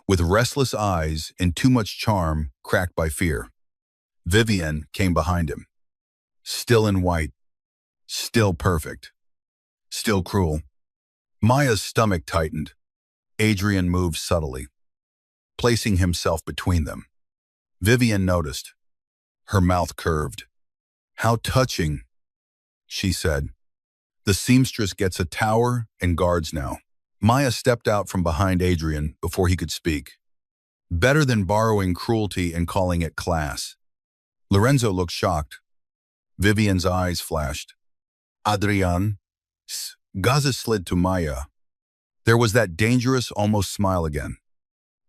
with restless eyes and too much charm cracked by fear. Vivian came behind him, still in white, still perfect. Still cruel. Maya's stomach tightened. Adrian moved subtly, placing himself between them. Vivian noticed. Her mouth curved. How touching, she said. The seamstress gets a tower and guards now. Maya stepped out from behind Adrian before he could speak. Better than borrowing cruelty and calling it class. Lorenzo looked shocked. Vivian's eyes flashed. Adrian. Gaza slid to Maya. There was that dangerous, almost smile again.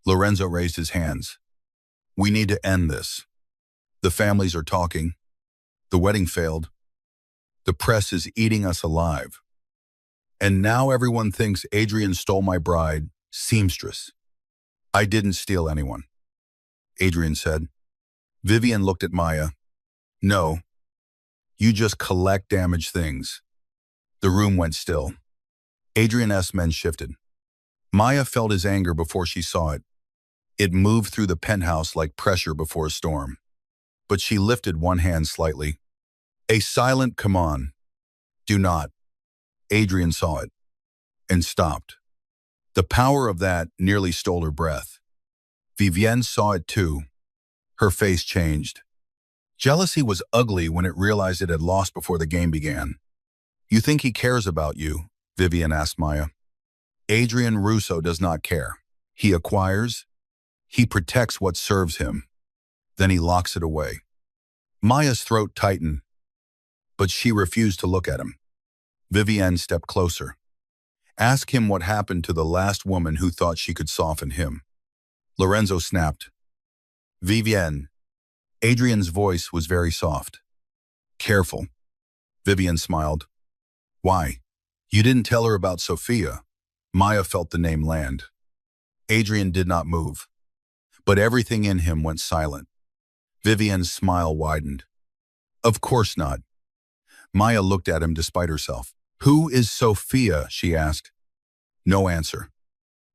Lorenzo raised his hands. We need to end this. The families are talking. The wedding failed. The press is eating us alive. And now everyone thinks Adrian stole my bride, seamstress. I didn't steal anyone, Adrian said. Vivian looked at Maya. No, you just collect damaged things. The room went still. Adrian's men shifted. Maya felt his anger before she saw it. It moved through the penthouse like pressure before a storm. But she lifted one hand slightly. A silent come on. Do not. Adrian saw it and stopped. The power of that nearly stole her breath. Vivienne saw it too. Her face changed. Jealousy was ugly when it realized it had lost before the game began. You think he cares about you? Vivienne asked Maya. Adrian Russo does not care. He acquires. He protects what serves him. Then he locks it away. Maya's throat tightened, but she refused to look at him. Vivienne stepped closer. Ask him what happened to the last woman who thought she could soften him. Lorenzo snapped. Vivienne. Adrian's voice was very soft. Careful. Vivienne smiled. Why? You didn't tell her about Sophia. Maya felt the name land. Adrian did not move, but everything in him went silent. Vivienne's smile widened. Of course not. Maya looked at him despite herself. Who is Sophia? She asked. No answer.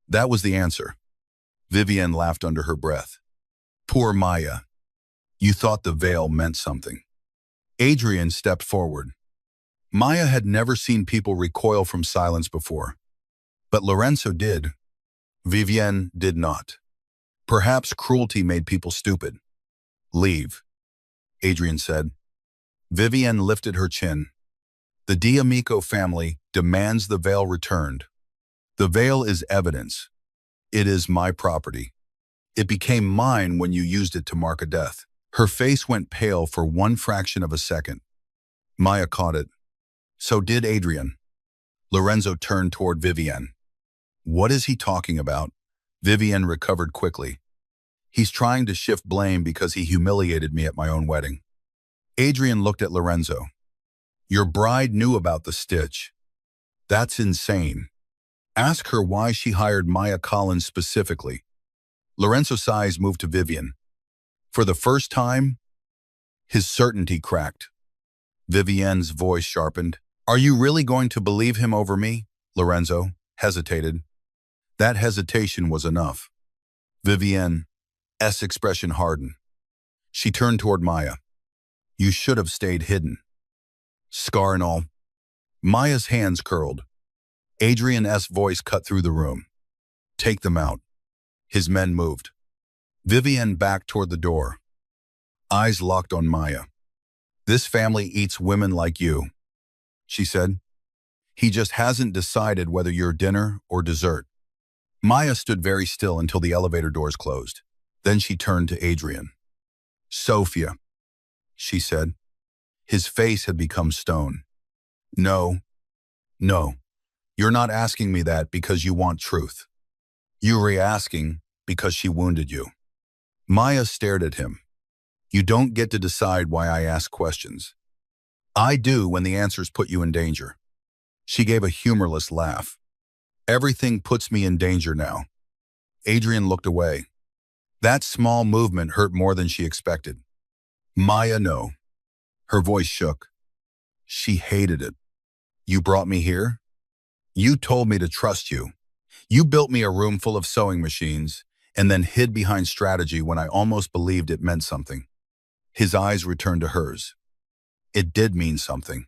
That was the answer. Vivienne laughed under her breath. Poor Maya. You thought the veil meant something. Adrian stepped forward. Maya had never seen people recoil from silence before. But Lorenzo did. Vivienne did not. Perhaps cruelty made people stupid. Leave, Adrian said. Vivienne lifted her chin. The D'Amico family demands the veil returned. The veil is evidence. It is my property. It became mine when you used it to mark a death. Her face went pale for one fraction of a second. Maya caught it. So did Adrian. Lorenzo turned toward Vivienne. What is he talking about? Vivienne recovered quickly. He's trying to shift blame because he humiliated me at my own wedding. Adrian looked at Lorenzo. Your bride knew about the stitch. That's insane. Ask her why she hired Maya Collins specifically. Lorenzo's eyes moved to Vivienne. For the first time, his certainty cracked. Vivienne's voice sharpened. Are you really going to believe him over me? Lorenzo hesitated. That hesitation was enough. Vivienne's expression hardened. She turned toward Maya. You should have stayed hidden. Scar and all. Maya's hands curled. Adrian's voice cut through the room. Take them out. His men moved. Vivienne backed toward the door. Eyes locked on Maya. This family eats women like you, she said. He just hasn't decided whether you're dinner or dessert. Maya stood very still until the elevator doors closed. Then she turned to Adrian. Sophia, she said. His face had become stone. No, you're not asking me that because you want truth. You were asking because she wounded you. Maya stared at him. You don't get to decide why I ask questions. I do when the answers put you in danger. She gave a humorless laugh. Everything puts me in danger now. Adrian looked away. That small movement hurt more than she expected. Maya, no. Her voice shook. She hated it. You brought me here? You told me to trust you. You built me a room full of sewing machines and then hid behind strategy when I almost believed it meant something. His eyes returned to hers. It did mean something.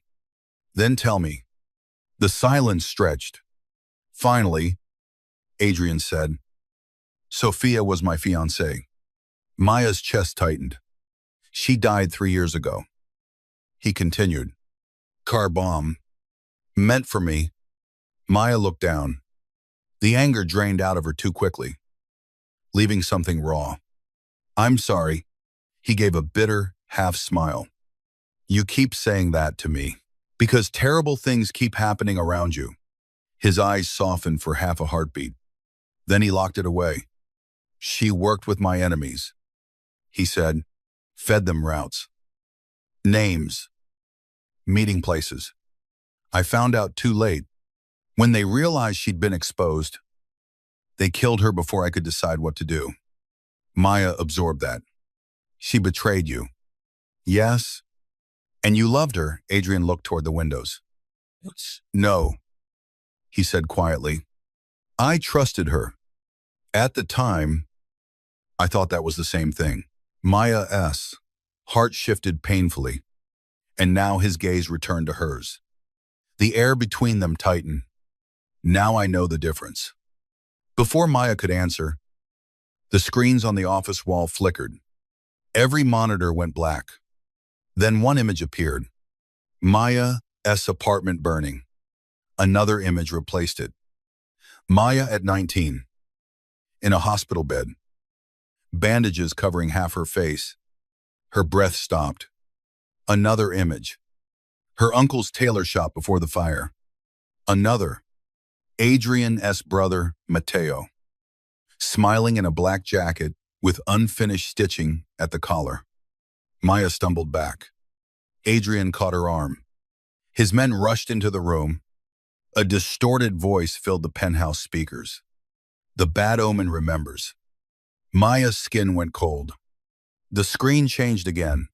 Then tell me, The silence stretched. Finally, Adrian said, Sophia was my fiancée. Maya's chest tightened. She died 3 years ago. He continued, car bomb. Meant for me. Maya looked down. The anger drained out of her too quickly, leaving something raw. I'm sorry. He gave a bitter half smile. You keep saying that to me because terrible things keep happening around you. His eyes softened for half a heartbeat. Then he locked it away. She worked with my enemies, he said, fed them routes, names, meeting places. I found out too late. When they realized she'd been exposed, they killed her before I could decide what to do. Maya absorbed that. She betrayed you. Yes. And you loved her. Adrian looked toward the windows. No, he said quietly. I trusted her. At the time, I thought that was the same thing. Maya's heart shifted painfully, and now his gaze returned to hers. The air between them tightened. Now I know the difference. Before Maya could answer, the screens on the office wall flickered. Every monitor went black. Then one image appeared. Maya's apartment burning. Another image replaced it. Maya at 19, in a hospital bed. Bandages covering half her face. Her breath stopped. Another image. Her uncle's tailor shop before the fire. Another. Adrian's brother, Mateo, smiling in a black jacket with unfinished stitching at the collar. Maya stumbled back. Adrian caught her arm. His men rushed into the room. A distorted voice filled the penthouse speakers. The bad omen remembers. Maya's skin went cold. The screen changed again.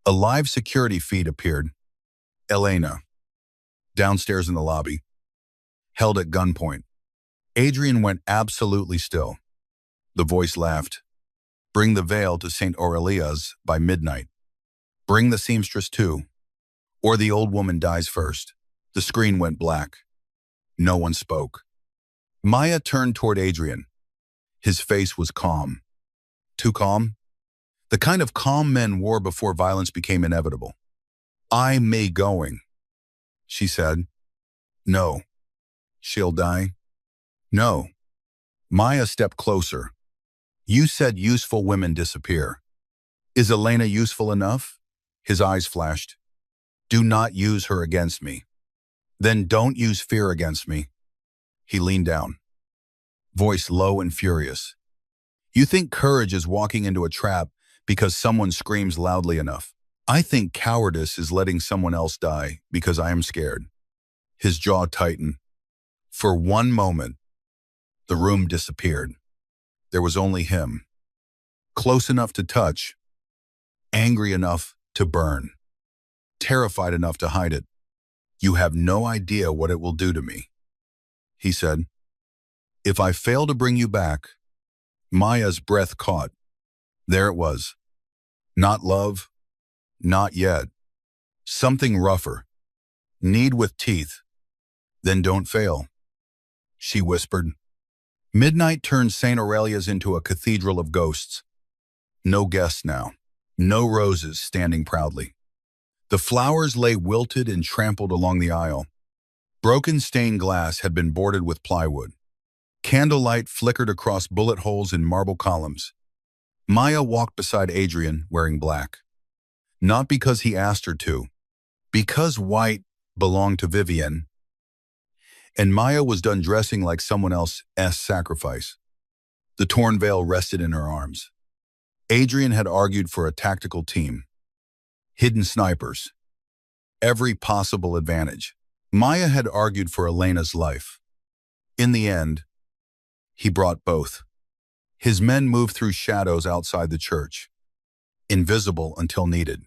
A live security feed appeared. Elena, downstairs in the lobby, held at gunpoint. Adrian went absolutely still. The voice laughed. Bring the veil to St. Aurelia's by midnight. Bring the seamstress too, or the old woman dies first. The screen went black. No one spoke. Maya turned toward Adrian. His face was calm. Too calm? The kind of calm men wore before violence became inevitable. I may going, she said. No. She'll die? No. Maya stepped closer. You said useful women disappear. Is Elena useful enough? His eyes flashed. Do not use her against me. Then don't use fear against me. He leaned down, voice low and furious. You think courage is walking into a trap because someone screams loudly enough. I think cowardice is letting someone else die because I am scared. His jaw tightened. For one moment, the room disappeared. There was only him. Close enough to touch, angry enough to burn, terrified enough to hide it. You have no idea what it will do to me, he said. If I fail to bring you back, Maya's breath caught. There it was. Not love, not yet. Something rougher. Need with teeth. Then don't fail, she whispered. Midnight turned St. Aurelia's into a cathedral of ghosts. No guests now. No roses standing proudly. The flowers lay wilted and trampled along the aisle. Broken stained glass had been boarded with plywood. Candlelight flickered across bullet holes in marble columns. Maya walked beside Adrian, wearing black. Not because he asked her to, because white belonged to Vivienne, and Maya was done dressing like someone else's sacrifice. The torn veil rested in her arms. Adrian had argued for a tactical team. Hidden snipers. Every possible advantage. Maya had argued for Elena's life. In the end, he brought both. His men moved through shadows outside the church, invisible until needed.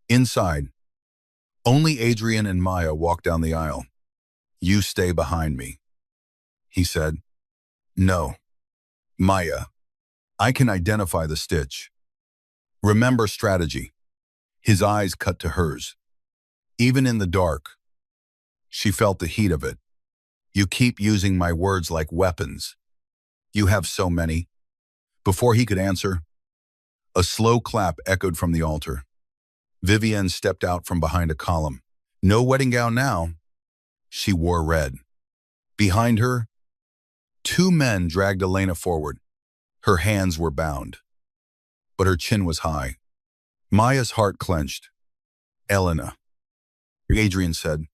Inside, only Adrian and Maya walked down the aisle. You stay behind me, he said. No. Maya, I can identify the stitch. Remember strategy. His eyes cut to hers. Even in the dark, She felt the heat of it. You keep using my words like weapons. You have so many. Before he could answer, a slow clap echoed from the altar. Vivienne stepped out from behind a column. No wedding gown now. She wore red. Behind her, two men dragged Elena forward. Her hands were bound, but her chin was high. Maya's heart clenched. Elena, Adrian said.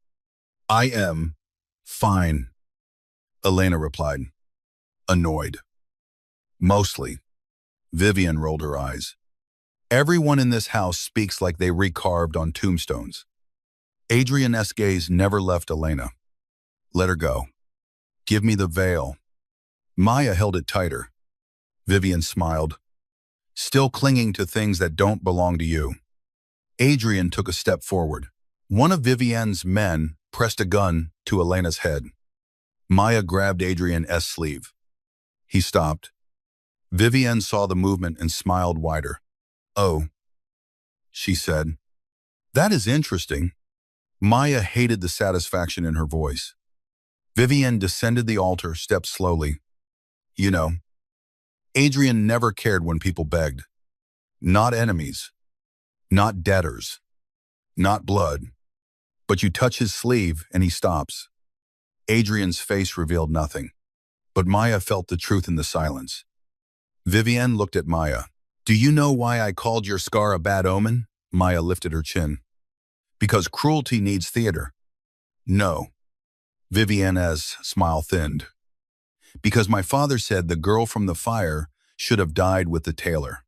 I am fine, Elena replied, annoyed. Mostly. Vivienne rolled her eyes. Everyone in this house speaks like they recarved on tombstones. Adrian's gaze never left Elena. Let her go. Give me the veil. Maya held it tighter. Vivienne smiled. Still clinging to things that don't belong to you. Adrian took a step forward. One of Vivienne's men pressed a gun to Elena's head. Maya grabbed Adrian's sleeve. He stopped. Vivienne saw the movement and smiled wider. Oh, she said. That is interesting. Maya hated the satisfaction in her voice. Vivienne descended the altar, stepped slowly. You know, Adrian never cared when people begged. Not enemies. Not debtors. Not blood. But you touch his sleeve and he stops. Adrian's face revealed nothing, but Maya felt the truth in the silence. Vivienne looked at Maya. Do you know why I called your scar a bad omen? Maya lifted her chin. Because cruelty needs theater. No. Vivienne's smile thinned. Because my father said the girl from the fire should have died with the tailor.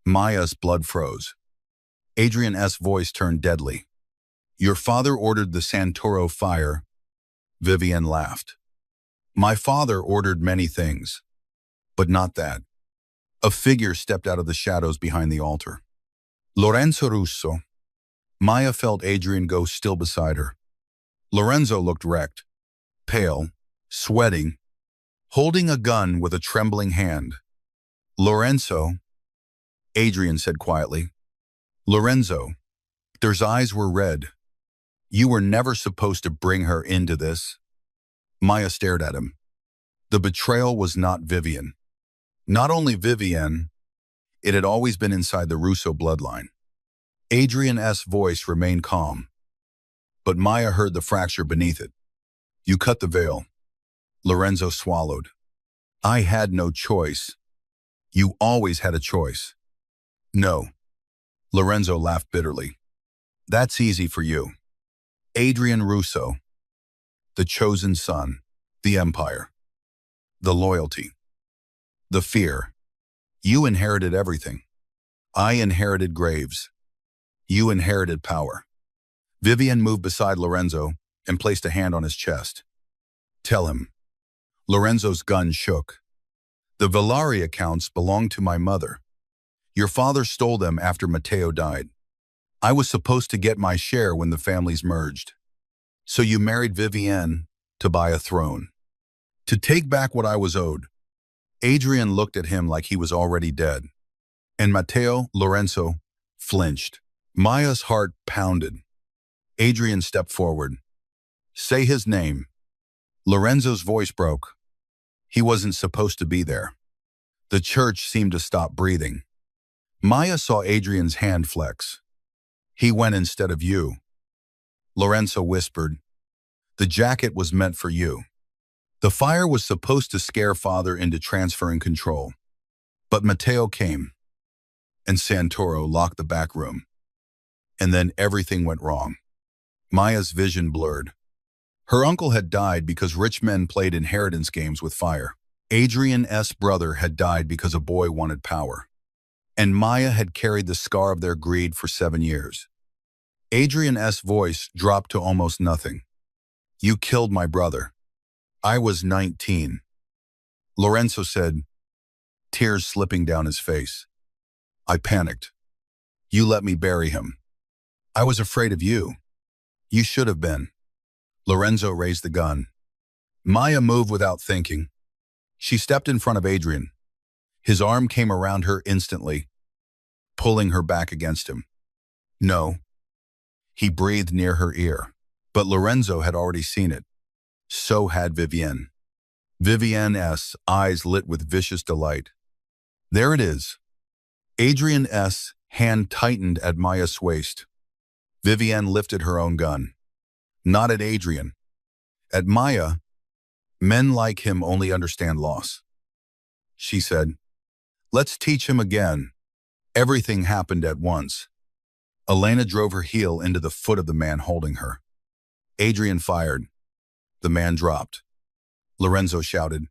Maya's blood froze. Adrian's voice turned deadly. Your father ordered the Santoro fire. Vivienne laughed. My father ordered many things, but not that. A figure stepped out of the shadows behind the altar. Lorenzo Russo. Maya felt Adrian go still beside her. Lorenzo looked wrecked, pale, sweating, holding a gun with a trembling hand. Lorenzo, Adrian said quietly. Lorenzo, their eyes were red. You were never supposed to bring her into this. Maya stared at him. The betrayal was not Vivienne. Not only Vivienne, it had always been inside the Russo bloodline. Adrian's voice remained calm, but Maya heard the fracture beneath it. You cut the veil. Lorenzo swallowed. I had no choice. You always had a choice. No. Lorenzo laughed bitterly. That's easy for you. Adrian Russo, the chosen son, the empire, the loyalty, the fear. You inherited everything. I inherited graves. You inherited power. Vivienne moved beside Lorenzo and placed a hand on his chest. Tell him. Lorenzo's gun shook. The Villari accounts belonged to my mother. Your father stole them after Matteo died. I was supposed to get my share when the families merged. So you married Vivienne to buy a throne. To take back what I was owed. Adrian looked at him like he was already dead. And Matteo, Lorenzo, flinched. Maya's heart pounded. Adrian stepped forward. Say his name. Lorenzo's voice broke. He wasn't supposed to be there. The church seemed to stop breathing. Maya saw Adrian's hand flex. He went instead of you. Lorenzo whispered. The jacket was meant for you. The fire was supposed to scare father into transferring control. But Matteo came, and Santoro locked the back room. And then everything went wrong. Maya's vision blurred. Her uncle had died because rich men played inheritance games with fire. Adrian's brother had died because a boy wanted power. And Maya had carried the scar of their greed for 7 years. Adrian's voice dropped to almost nothing. You killed my brother. I was 19. Lorenzo said, tears slipping down his face. I panicked. You let me bury him. I was afraid of you. You should have been. Lorenzo raised the gun. Maya moved without thinking. She stepped in front of Adrian. His arm came around her instantly, pulling her back against him. No. He breathed near her ear. But Lorenzo had already seen it. So had Vivienne. Vivienne's eyes lit with vicious delight. There it is. Adrian's hand tightened at Maya's waist. Vivienne lifted her own gun. Not at Adrian. At Maya. Men like him only understand loss. She said, "Let's teach him again." Everything happened at once. Elena drove her heel into the foot of the man holding her. Adrian fired. The man dropped. Lorenzo shouted.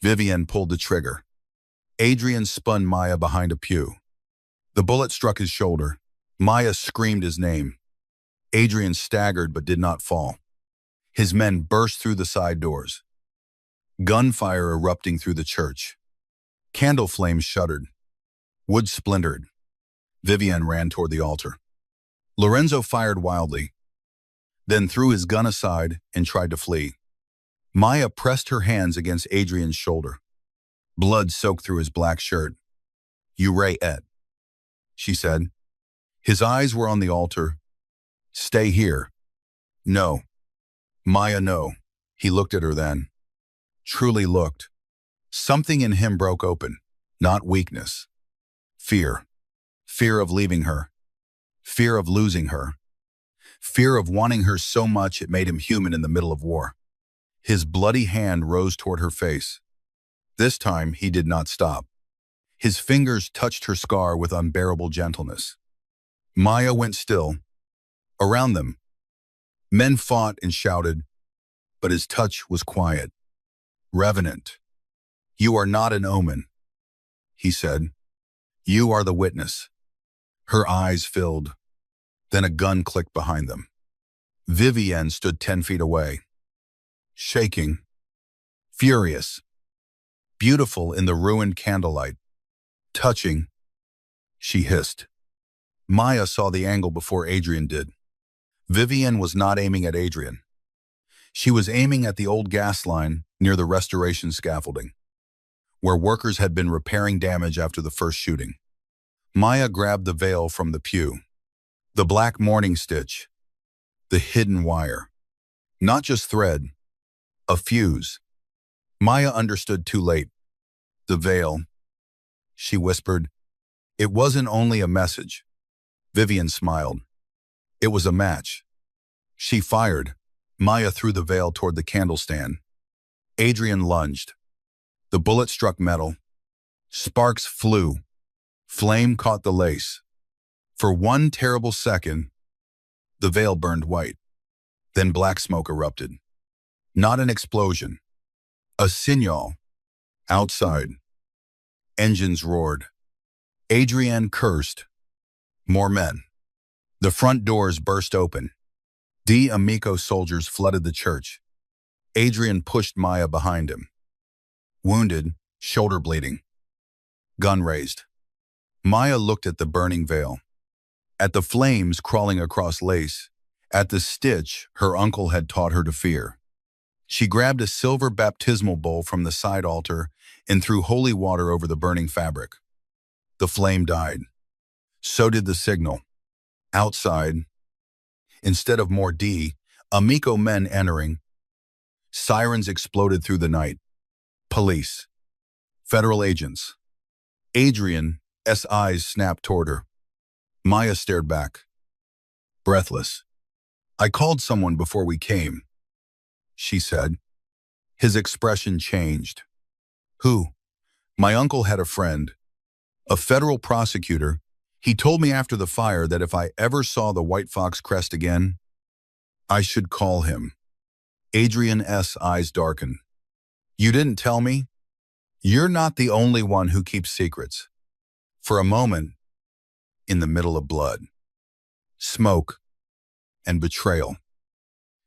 Vivienne pulled the trigger. Adrian spun Maya behind a pew. The bullet struck his shoulder. Maya screamed his name. Adrian staggered but did not fall. His men burst through the side doors. Gunfire erupting through the church. Candle flames shuddered. Wood splintered. Vivienne ran toward the altar. Lorenzo fired wildly, then threw his gun aside and tried to flee. Maya pressed her hands against Adrian's shoulder. Blood soaked through his black shirt. "You ray et," she said. His eyes were on the altar. "Stay here." "No." "Maya, no." He looked at her then. Truly looked. Something in him broke open. Not weakness. Fear. Fear of leaving her. Fear of losing her. Fear of wanting her so much it made him human in the middle of war. His bloody hand rose toward her face. This time he did not stop. His fingers touched her scar with unbearable gentleness. Maya went still. Around them, men fought and shouted, but his touch was quiet. "Revenant, you are not an omen," he said. "You are the witness." Her eyes filled. Then a gun clicked behind them. Vivienne stood 10 feet away, shaking, furious, beautiful in the ruined candlelight. Touching, she hissed. Maya saw the angle before Adrian did. Vivienne was not aiming at Adrian. She was aiming at the old gas line near the restoration scaffolding, where workers had been repairing damage after the first shooting. Maya grabbed the veil from the pew. The black mourning stitch. The hidden wire. Not just thread. A fuse. Maya understood too late. The veil. She whispered. It wasn't only a message. Vivienne smiled. It was a match. She fired. Maya threw the veil toward the candle stand. Adrian lunged. The bullet struck metal. Sparks flew. Flame caught the lace. For one terrible second, the veil burned white. Then black smoke erupted. Not an explosion. A signal. Outside. Engines roared. Adrian cursed. More men. The front doors burst open. Amico soldiers flooded the church. Adrian pushed Maya behind him. Wounded, shoulder bleeding. Gun raised. Maya looked at the burning veil. At the flames crawling across lace. At the stitch her uncle had taught her to fear. She grabbed a silver baptismal bowl from the side altar and threw holy water over the burning fabric. The flame died. So did the signal. Outside, instead of more Amico men entering, sirens exploded through the night. Police. Federal agents. Adrian's eyes snapped toward her. Maya stared back, breathless. I called someone before we came, she said. His expression changed. Who? My uncle had a friend, a federal prosecutor. He told me after the fire that if I ever saw the White Fox crest again, I should call him. Adrian's eyes darkened. You didn't tell me? You're not the only one who keeps secrets. For a moment, in the middle of blood, smoke, and betrayal,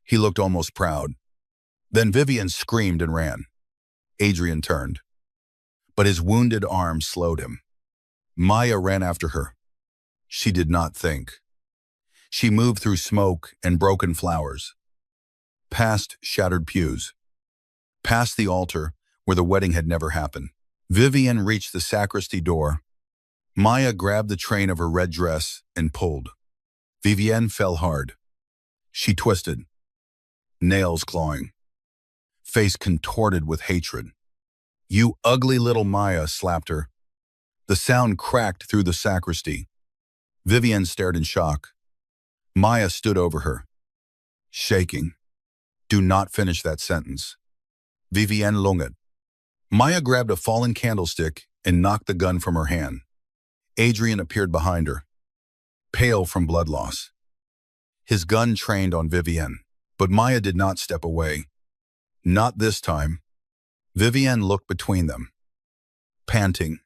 he looked almost proud. Then Vivienne screamed and ran. Adrian turned, but his wounded arm slowed him. Maya ran after her. She did not think. She moved through smoke and broken flowers, past shattered pews, past the altar where the wedding had never happened. Vivienne reached the sacristy door. Maya grabbed the train of her red dress and pulled. Vivienne fell hard. She twisted. nails clawing, face contorted with hatred. "You ugly little," Maya slapped her. The sound cracked through the sacristy. Vivienne stared in shock. Maya stood over her, shaking. "Do not finish that sentence." Vivienne Lunget. Maya grabbed a fallen candlestick and knocked the gun from her hand. Adrian appeared behind her, pale from blood loss. His gun trained on Vivienne, but Maya did not step away. Not this time. Vivienne looked between them, panting.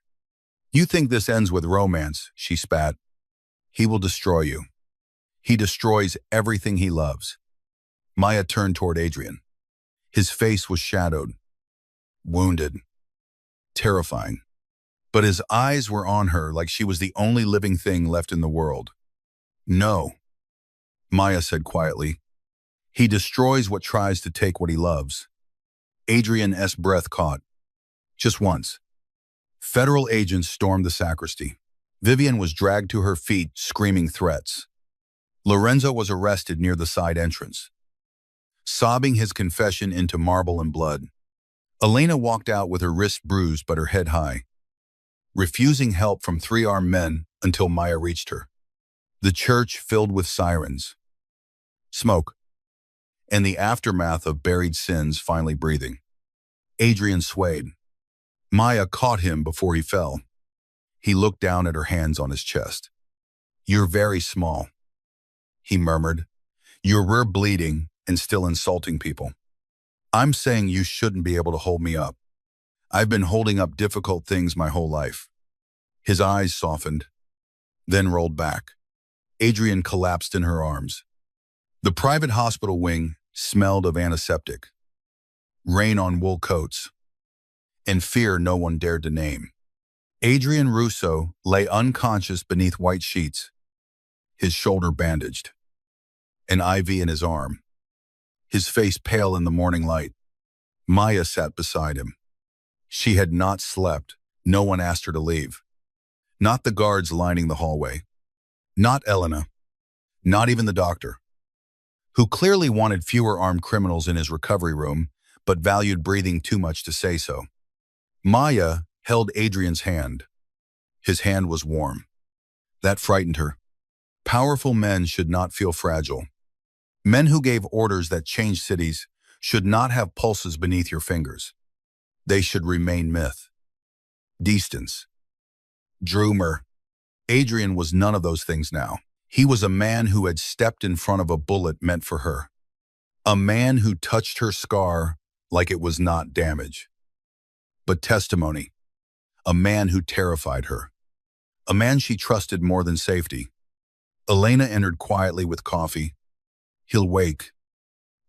"You think this ends with romance," she spat. "He will destroy you. He destroys everything he loves." Maya turned toward Adrian. His face was shadowed, wounded, terrifying. But his eyes were on her like she was the only living thing left in the world. "No," Maya said quietly. "He destroys what tries to take what he loves." Adrian's breath caught. Just once. Federal agents stormed the sacristy. Vivienne was dragged to her feet, screaming threats. Lorenzo was arrested near the side entrance, sobbing his confession into marble and blood. Elena walked out with her wrist bruised but her head high, refusing help from three armed men until Maya reached her. The church filled with sirens, smoke, and the aftermath of buried sins finally breathing. Adrian swayed. Maya caught him before he fell. He looked down at her hands on his chest. "You're very small," he murmured. "You're bleeding and still insulting people. I'm saying you shouldn't be able to hold me up. I've been holding up difficult things my whole life." His eyes softened, then rolled back. Adrian collapsed in her arms. The private hospital wing smelled of antiseptic, rain on wool coats, and fear no one dared to name. Adrian Russo lay unconscious beneath white sheets, his shoulder bandaged, an IV in his arm, his face pale in the morning light. Maya sat beside him. She had not slept. No one asked her to leave. Not the guards lining the hallway. Not Elena. Not even the doctor, who clearly wanted fewer armed criminals in his recovery room, but valued breathing too much to say so. Maya held Adrian's hand. His hand was warm. That frightened her. Powerful men should not feel fragile. Men who gave orders that changed cities should not have pulses beneath your fingers. They should remain myth. Distance. Droomer. Adrian was none of those things now. He was a man who had stepped in front of a bullet meant for her. A man who touched her scar like it was not damage, but testimony. A man who terrified her. A man she trusted more than safety. Elena entered quietly with coffee. "He'll wake,"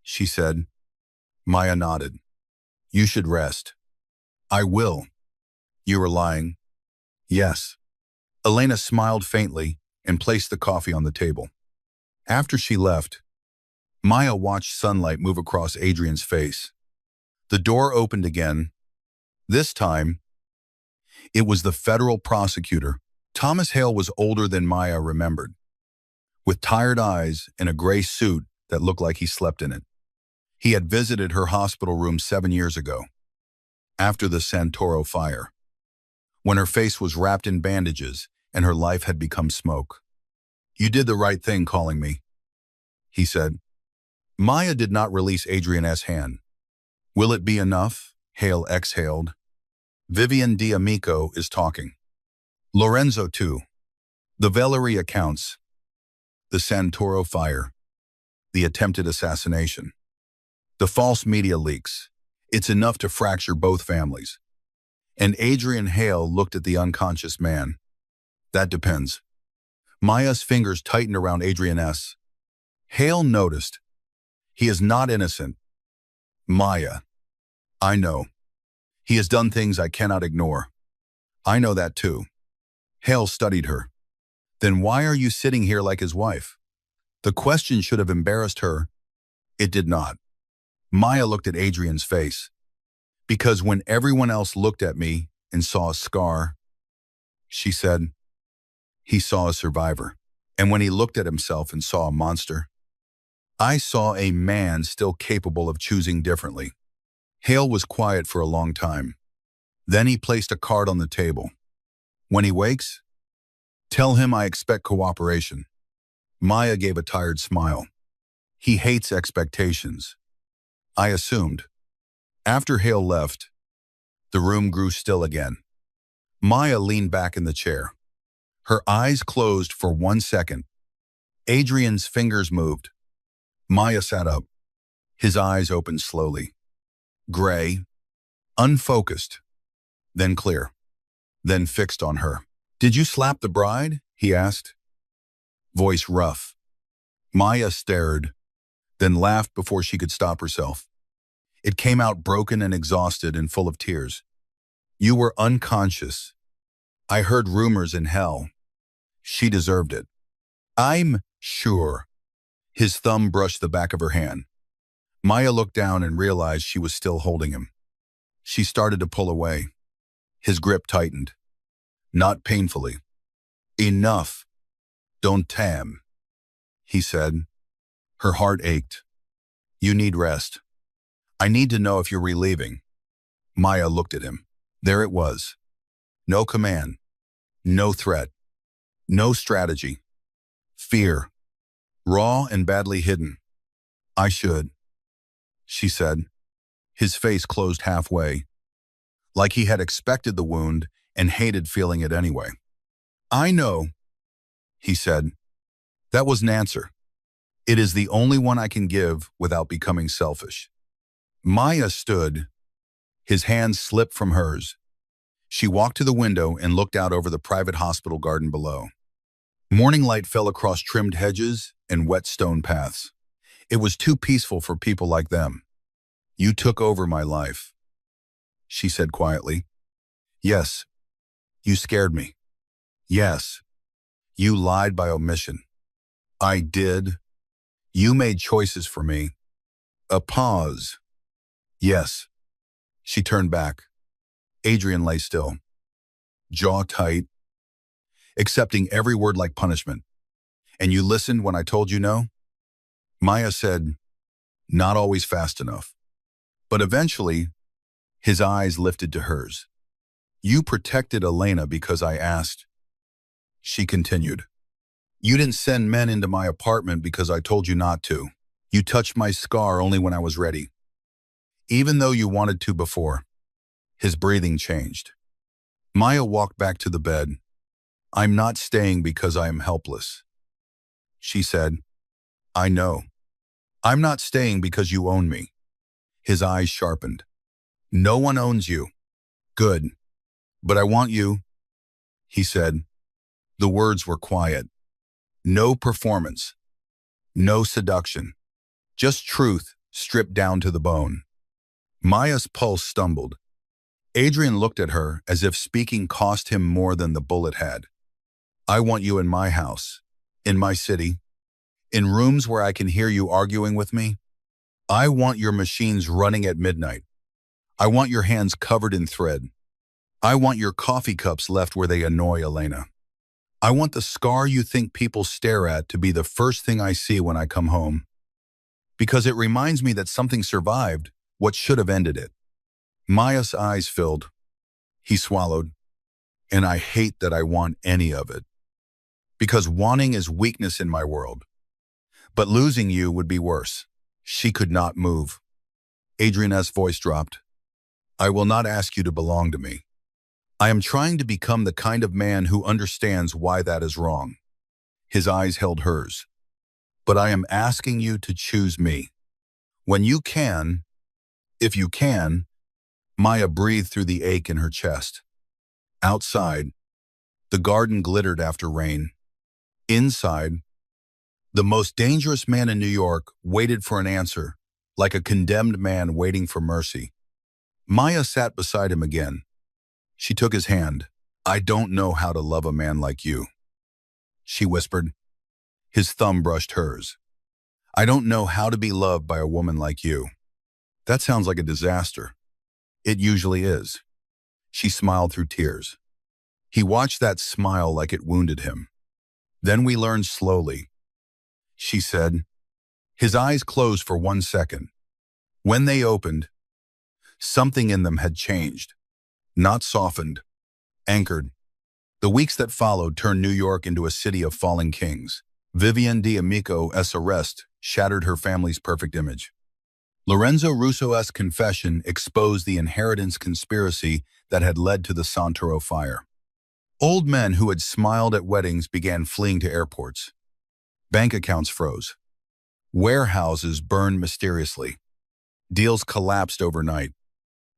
she said. Maya nodded. "You should rest." "I will." "You are lying." "Yes." Elena smiled faintly and placed the coffee on the table. After she left, Maya watched sunlight move across Adrian's face. The door opened again. This time, it was the federal prosecutor. Thomas Hale was older than Maya remembered, with tired eyes and a gray suit that looked like he slept in it. He had visited her hospital room 7 years ago, after the Santoro fire, when her face was wrapped in bandages and her life had become smoke. "You did the right thing calling me," he said. Maya did not release Adrian's hand. "Will it be enough?" Hale exhaled. "Vivienne D'Amico is talking. Lorenzo too. The Valerie accounts. The Santoro fire. The attempted assassination. The false media leaks. It's enough to fracture both families." And Adrian Hale looked at the unconscious man. "That depends." Maya's fingers tightened around Adrian's. Hale noticed. "He is not innocent." "Maya, I know. He has done things I cannot ignore." "I know that too." Hale studied her. "Then why are you sitting here like his wife?" The question should have embarrassed her. It did not. Maya looked at Adrian's face. "Because when everyone else looked at me and saw a scar," she said, "he saw a survivor. And when he looked at himself and saw a monster, I saw a man still capable of choosing differently. Hale was quiet for a long time. Then he placed a card on the table. When he wakes, tell him I expect cooperation. Maya gave a tired smile. He hates expectations. I assumed. After Hale left, the room grew still again. Maya leaned back in the chair. Her eyes closed for 1 second. Adrian's fingers moved. Maya sat up. His eyes opened slowly. Gray, unfocused, then clear, then fixed on her. Did you slap the bride? He asked. Voice rough. Maya stared, then laughed before she could stop herself. It came out broken and exhausted and full of tears. You were unconscious. I heard rumors in hell. She deserved it. I'm sure. His thumb brushed the back of her hand. Maya looked down and realized she was still holding him. She started to pull away. His grip tightened. Not painfully. Enough. Don't tam, he said. Her heart ached. You need rest. I need to know if you're relieving. Maya looked at him. There it was. No command. No threat. No strategy. Fear. Raw and badly hidden. I should, she said. His face closed halfway, like he had expected the wound and hated feeling it anyway. I know, he said. That was an answer. It is the only one I can give without becoming selfish. Maya stood. His hands slipped from hers. She walked to the window and looked out over the private hospital garden below. Morning light fell across trimmed hedges and wet stone paths. It was too peaceful for people like them. You took over my life, she said quietly. Yes, you scared me. Yes, you lied by omission. I did. You made choices for me. A pause. Yes. She turned back. Adrian lay still, jaw tight, accepting every word like punishment. And you listened when I told you no? Maya said, not always fast enough. But eventually, his eyes lifted to hers. You protected Elena because I asked. She continued. You didn't send men into my apartment because I told you not to. You touched my scar only when I was ready. Even though you wanted to before. His breathing changed. Maya walked back to the bed. I'm not staying because I am helpless. She said, I know. I'm not staying because you own me. His eyes sharpened. No one owns you. Good. But I want you, he said. The words were quiet. No performance. No seduction. Just truth stripped down to the bone. Maya's pulse stumbled. Adrian looked at her as if speaking cost him more than the bullet had. I want you in my house, in my city, in rooms where I can hear you arguing with me. I want your machines running at midnight. I want your hands covered in thread. I want your coffee cups left where they annoy Elena. I want the scar you think people stare at to be the first thing I see when I come home. Because it reminds me that something survived what should have ended it. Maya's eyes filled. He swallowed. And I hate that I want any of it. Because wanting is weakness in my world. But losing you would be worse. She could not move. Adriana's voice dropped. I will not ask you to belong to me. I am trying to become the kind of man who understands why that is wrong. His eyes held hers. But I am asking you to choose me. When you can, if you can, Maya breathed through the ache in her chest. Outside, the garden glittered after rain. Inside, the most dangerous man in New York waited for an answer, like a condemned man waiting for mercy. Maya sat beside him again. She took his hand. I don't know how to love a man like you, she whispered. His thumb brushed hers. I don't know how to be loved by a woman like you. That sounds like a disaster. It usually is. She smiled through tears. He watched that smile like it wounded him. Then we learned slowly, she said. His eyes closed for 1 second. When they opened, something in them had changed, not softened, anchored. The weeks that followed turned New York into a city of falling kings. Vivian D'Amico's arrest shattered her family's perfect image. Lorenzo Russo's confession exposed the inheritance conspiracy that had led to the Santoro fire. Old men who had smiled at weddings began fleeing to airports. Bank accounts froze. Warehouses burned mysteriously. Deals collapsed overnight.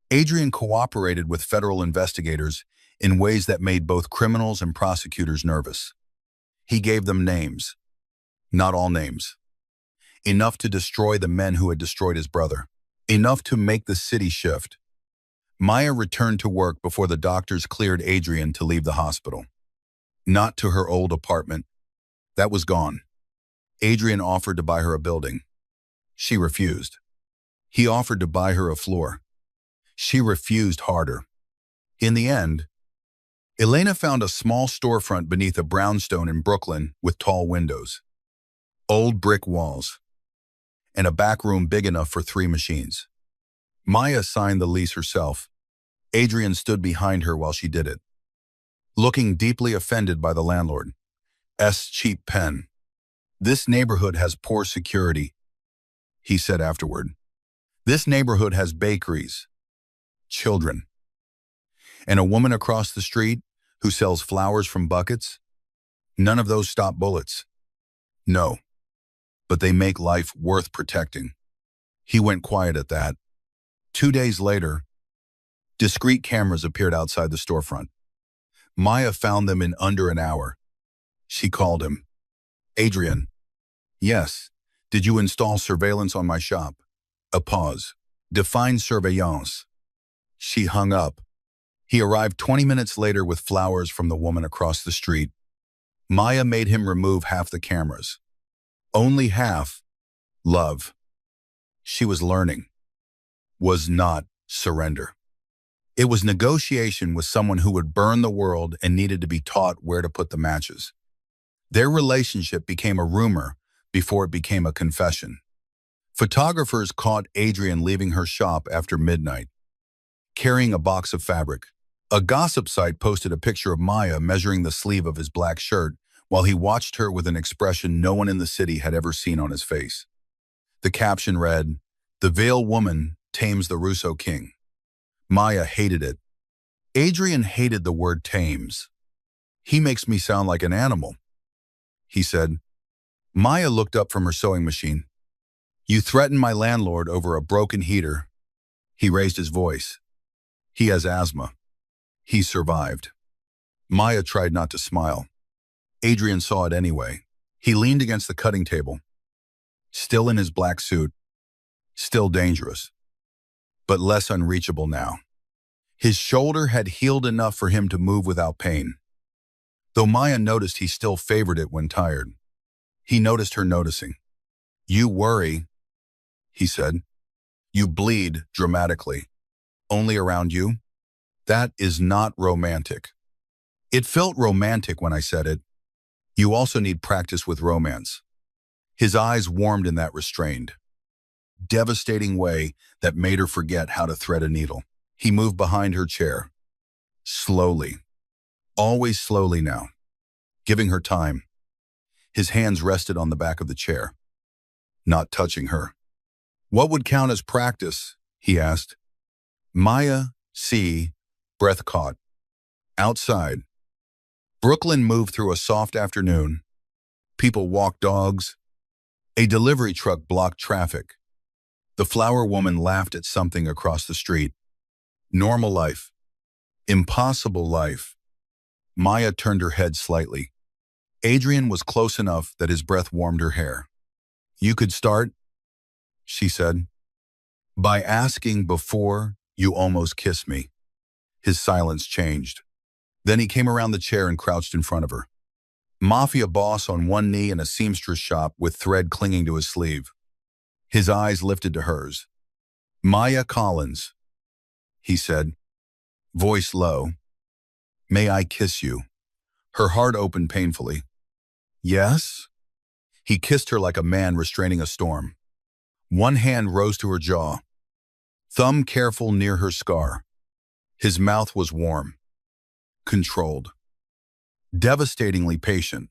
Adrian cooperated with federal investigators in ways that made both criminals and prosecutors nervous. He gave them names. Not all names. Enough to destroy the men who had destroyed his brother. Enough to make the city shift. Maya returned to work before the doctors cleared Adrian to leave the hospital. Not to her old apartment. That was gone. Adrian offered to buy her a building. She refused. He offered to buy her a floor. She refused harder. In the end, Elena found a small storefront beneath a brownstone in Brooklyn with tall windows, old brick walls, and a back room big enough for 3 machines. Maya signed the lease herself. Adrian stood behind her while she did it, looking deeply offended by the landlord's cheap pen. "This neighborhood has poor security," he said afterward. "This neighborhood has bakeries, children, and a woman across the street who sells flowers from buckets. None of those stop bullets. No, but they make life worth protecting." He went quiet at that. 2 days later, discreet cameras appeared outside the storefront. Maya found them in under an hour. She called him. "Adrian." "Yes. Did you install surveillance on my shop?" A pause. "Define surveillance." She hung up. He arrived 20 minutes later with flowers from the woman across the street. Maya made him remove half the cameras. Only half. Love. She was learning. Was not surrender. It was negotiation with someone who would burn the world and needed to be taught where to put the matches. Their relationship became a rumor before it became a confession. Photographers caught Adrian leaving her shop after midnight, carrying a box of fabric. A gossip site posted a picture of Maya measuring the sleeve of his black shirt while he watched her with an expression no one in the city had ever seen on his face. The caption read, "The Veiled Woman tames the Russo king." Maya hated it. Adrian hated the word tames. "He makes me sound like an animal," he said. Maya looked up from her sewing machine. "You threatened my landlord over a broken heater." He raised his voice. "He has asthma. He survived." Maya tried not to smile. Adrian saw it anyway. He leaned against the cutting table, still in his black suit, still dangerous, but less unreachable now. His shoulder had healed enough for him to move without pain, though Maya noticed he still favored it when tired. He noticed her noticing. "You worry," he said. "You bleed dramatically. Only around you? That is not romantic." It felt romantic when I said it. "You also need practice with romance." His eyes warmed in that restrained, devastating way that made her forget how to thread a needle. He moved behind her chair. Slowly. Always slowly now. Giving her time. His hands rested on the back of the chair, not touching her. "What would count as practice?" he asked. Maya, breath caught. Outside. Brooklyn moved through a soft afternoon. People walked dogs. A delivery truck blocked traffic. The flower woman laughed at something across the street. Normal life. Impossible life. Maya turned her head slightly. Adrian was close enough that his breath warmed her hair. "You could start," she said, "by asking before you almost kissed me." His silence changed. Then he came around the chair and crouched in front of her. Mafia boss on one knee in a seamstress shop with thread clinging to his sleeve. His eyes lifted to hers. "Maya Collins," he said, voice low. "May I kiss you?" Her heart opened painfully. "Yes?" He kissed her like a man restraining a storm. One hand rose to her jaw, thumb careful near her scar. His mouth was warm, controlled, devastatingly patient.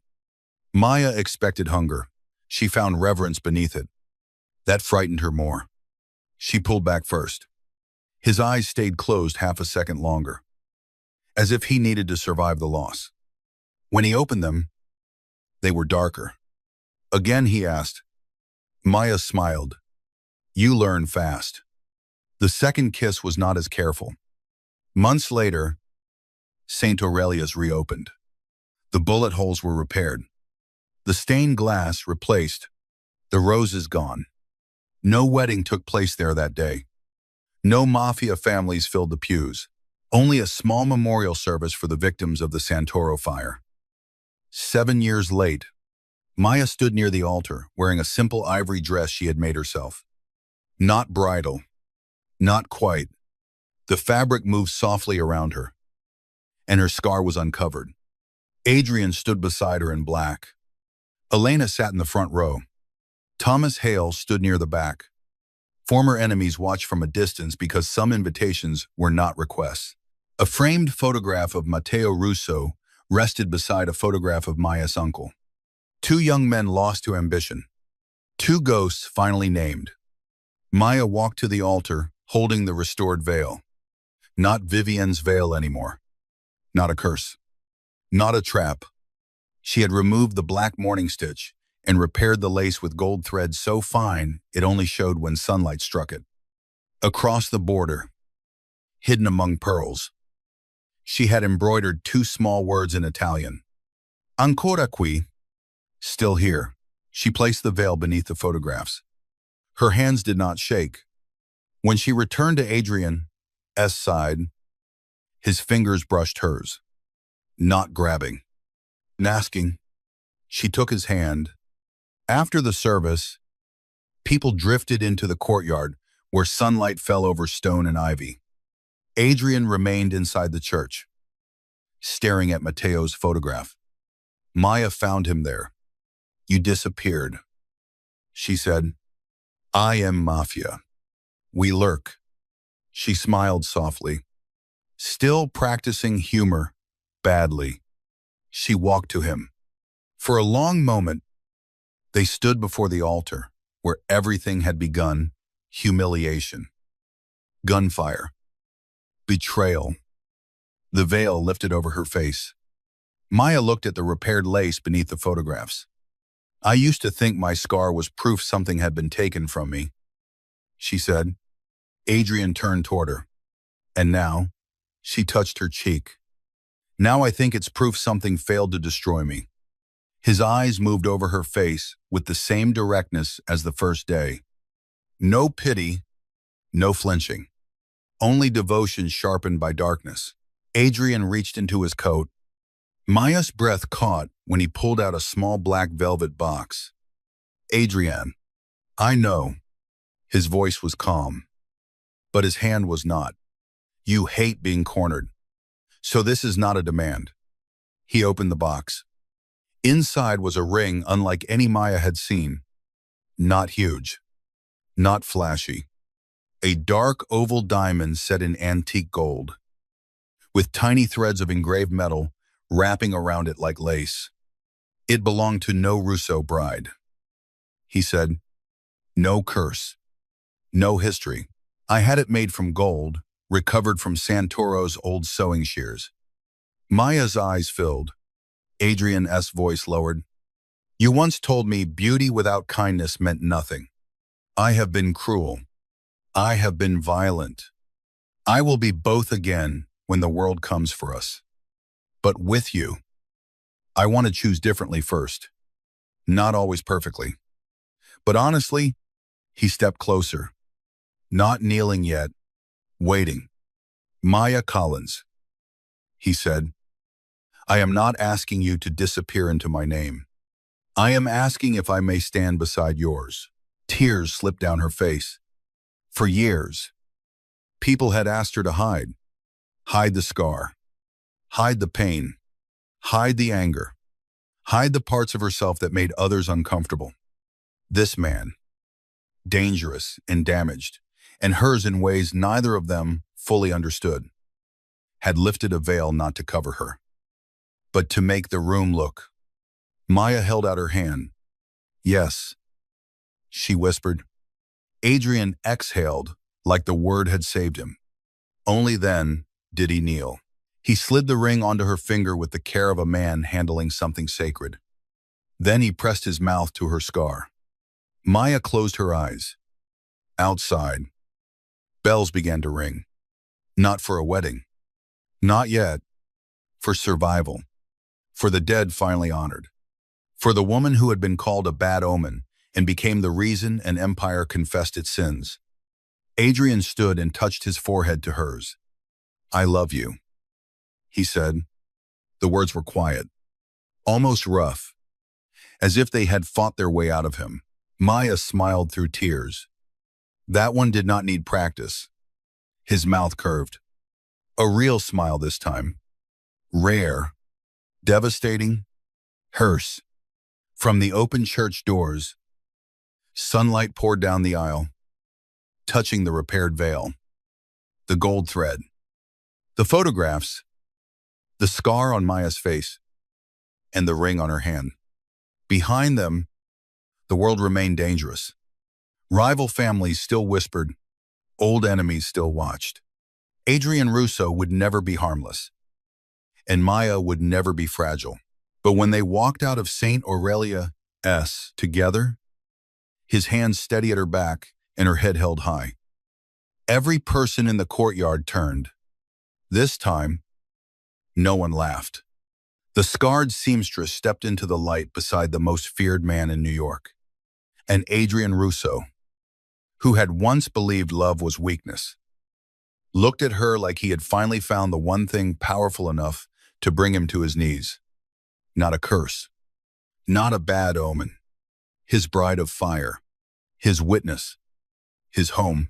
Maya expected hunger. She found reverence beneath it. That frightened her more. She pulled back first. His eyes stayed closed half a second longer, as if he needed to survive the loss. When he opened them, they were darker. Again he asked. Maya smiled. You learn fast. The second kiss was not as careful. Months later, St. Aurelia's reopened. The bullet holes were repaired. The stained glass replaced. The roses gone. No wedding took place there that day. No Mafia families filled the pews. Only a small memorial service for the victims of the Santoro fire. 7 years late, Maya stood near the altar, wearing a simple ivory dress she had made herself. Not bridal. Not quite. The fabric moved softly around her, and her scar was uncovered. Adrian stood beside her in black. Elena sat in the front row. Thomas Hale stood near the back. Former enemies watched from a distance because some invitations were not requests. A framed photograph of Matteo Russo rested beside a photograph of Maya's uncle. Two young men lost to ambition. Two ghosts finally named. Maya walked to the altar, holding the restored veil. Not Vivienne's veil anymore. Not a curse. Not a trap. She had removed the black mourning stitch and repaired the lace with gold thread so fine it only showed when sunlight struck it. Across the border, hidden among pearls, she had embroidered two small words in Italian. Ancora qui. Still here. She placed the veil beneath the photographs. Her hands did not shake. When she returned to Adrian's side, his fingers brushed hers. Not grabbing. Asking. She took his hand. After the service, people drifted into the courtyard where sunlight fell over stone and ivy. Adrian remained inside the church, staring at Matteo's photograph. Maya found him there. You disappeared, she said. I am Mafia. We lurk. She smiled softly. Still practicing humor, badly. She walked to him. For a long moment, they stood before the altar, where everything had begun. Humiliation. Gunfire. Betrayal. The veil lifted over her face. Maya looked at the repaired lace beneath the photographs. I used to think my scar was proof something had been taken from me, she said. Adrian turned toward her. And now, she touched her cheek. Now I think it's proof something failed to destroy me. His eyes moved over her face with the same directness as the first day. No pity, no flinching. Only devotion sharpened by darkness. Adrian reached into his coat. Maya's breath caught when he pulled out a small black velvet box. Adrian, I know. His voice was calm, but his hand was not. You hate being cornered. So this is not a demand. He opened the box. Inside was a ring unlike any Maya had seen. Not huge. Not flashy. A dark oval diamond set in antique gold, with tiny threads of engraved metal wrapping around it like lace. It belonged to no Russo bride. He said, no curse. No history. I had it made from gold, recovered from Santoro's old sewing shears. Maya's eyes filled. Adrian's voice lowered. You once told me beauty without kindness meant nothing. I have been cruel. I have been violent. I will be both again when the world comes for us. But with you, I want to choose differently first. Not always perfectly. But honestly, he stepped closer. Not kneeling yet, waiting. Maya Collins, he said, I am not asking you to disappear into my name. I am asking if I may stand beside yours. Tears slipped down her face. For years, people had asked her to hide. Hide the scar. Hide the pain. Hide the anger. Hide the parts of herself that made others uncomfortable. This man, dangerous and damaged, and hers in ways neither of them fully understood, had lifted a veil not to cover her, but to make the room look. Maya held out her hand. Yes, she whispered. Adrian exhaled like the word had saved him. Only then did he kneel. He slid the ring onto her finger with the care of a man handling something sacred. Then he pressed his mouth to her scar. Maya closed her eyes. Outside, bells began to ring. Not for a wedding. Not yet. For survival. For the dead finally honored. For the woman who had been called a bad omen and became the reason an empire confessed its sins. Adrian stood and touched his forehead to hers. I love you, he said. The words were quiet, almost rough, as if they had fought their way out of him. Maya smiled through tears. That one did not need practice. His mouth curved. A real smile this time. Rare. Devastating. Hearse. From the open church doors, sunlight poured down the aisle, touching the repaired veil, the gold thread, the photographs, the scar on Maya's face, and the ring on her hand. Behind them, the world remained dangerous. Rival families still whispered, old enemies still watched. Adrian Russo would never be harmless, and Maya would never be fragile. But when they walked out of St. Aurelia's together, his hands steady at her back and her head held high, every person in the courtyard turned. This time, no one laughed. The scarred seamstress stepped into the light beside the most feared man in New York, and Adrian Russo, who had once believed love was weakness, looked at her like he had finally found the one thing powerful enough to bring him to his knees. Not a curse, not a bad omen. His bride of fire, his witness, his home.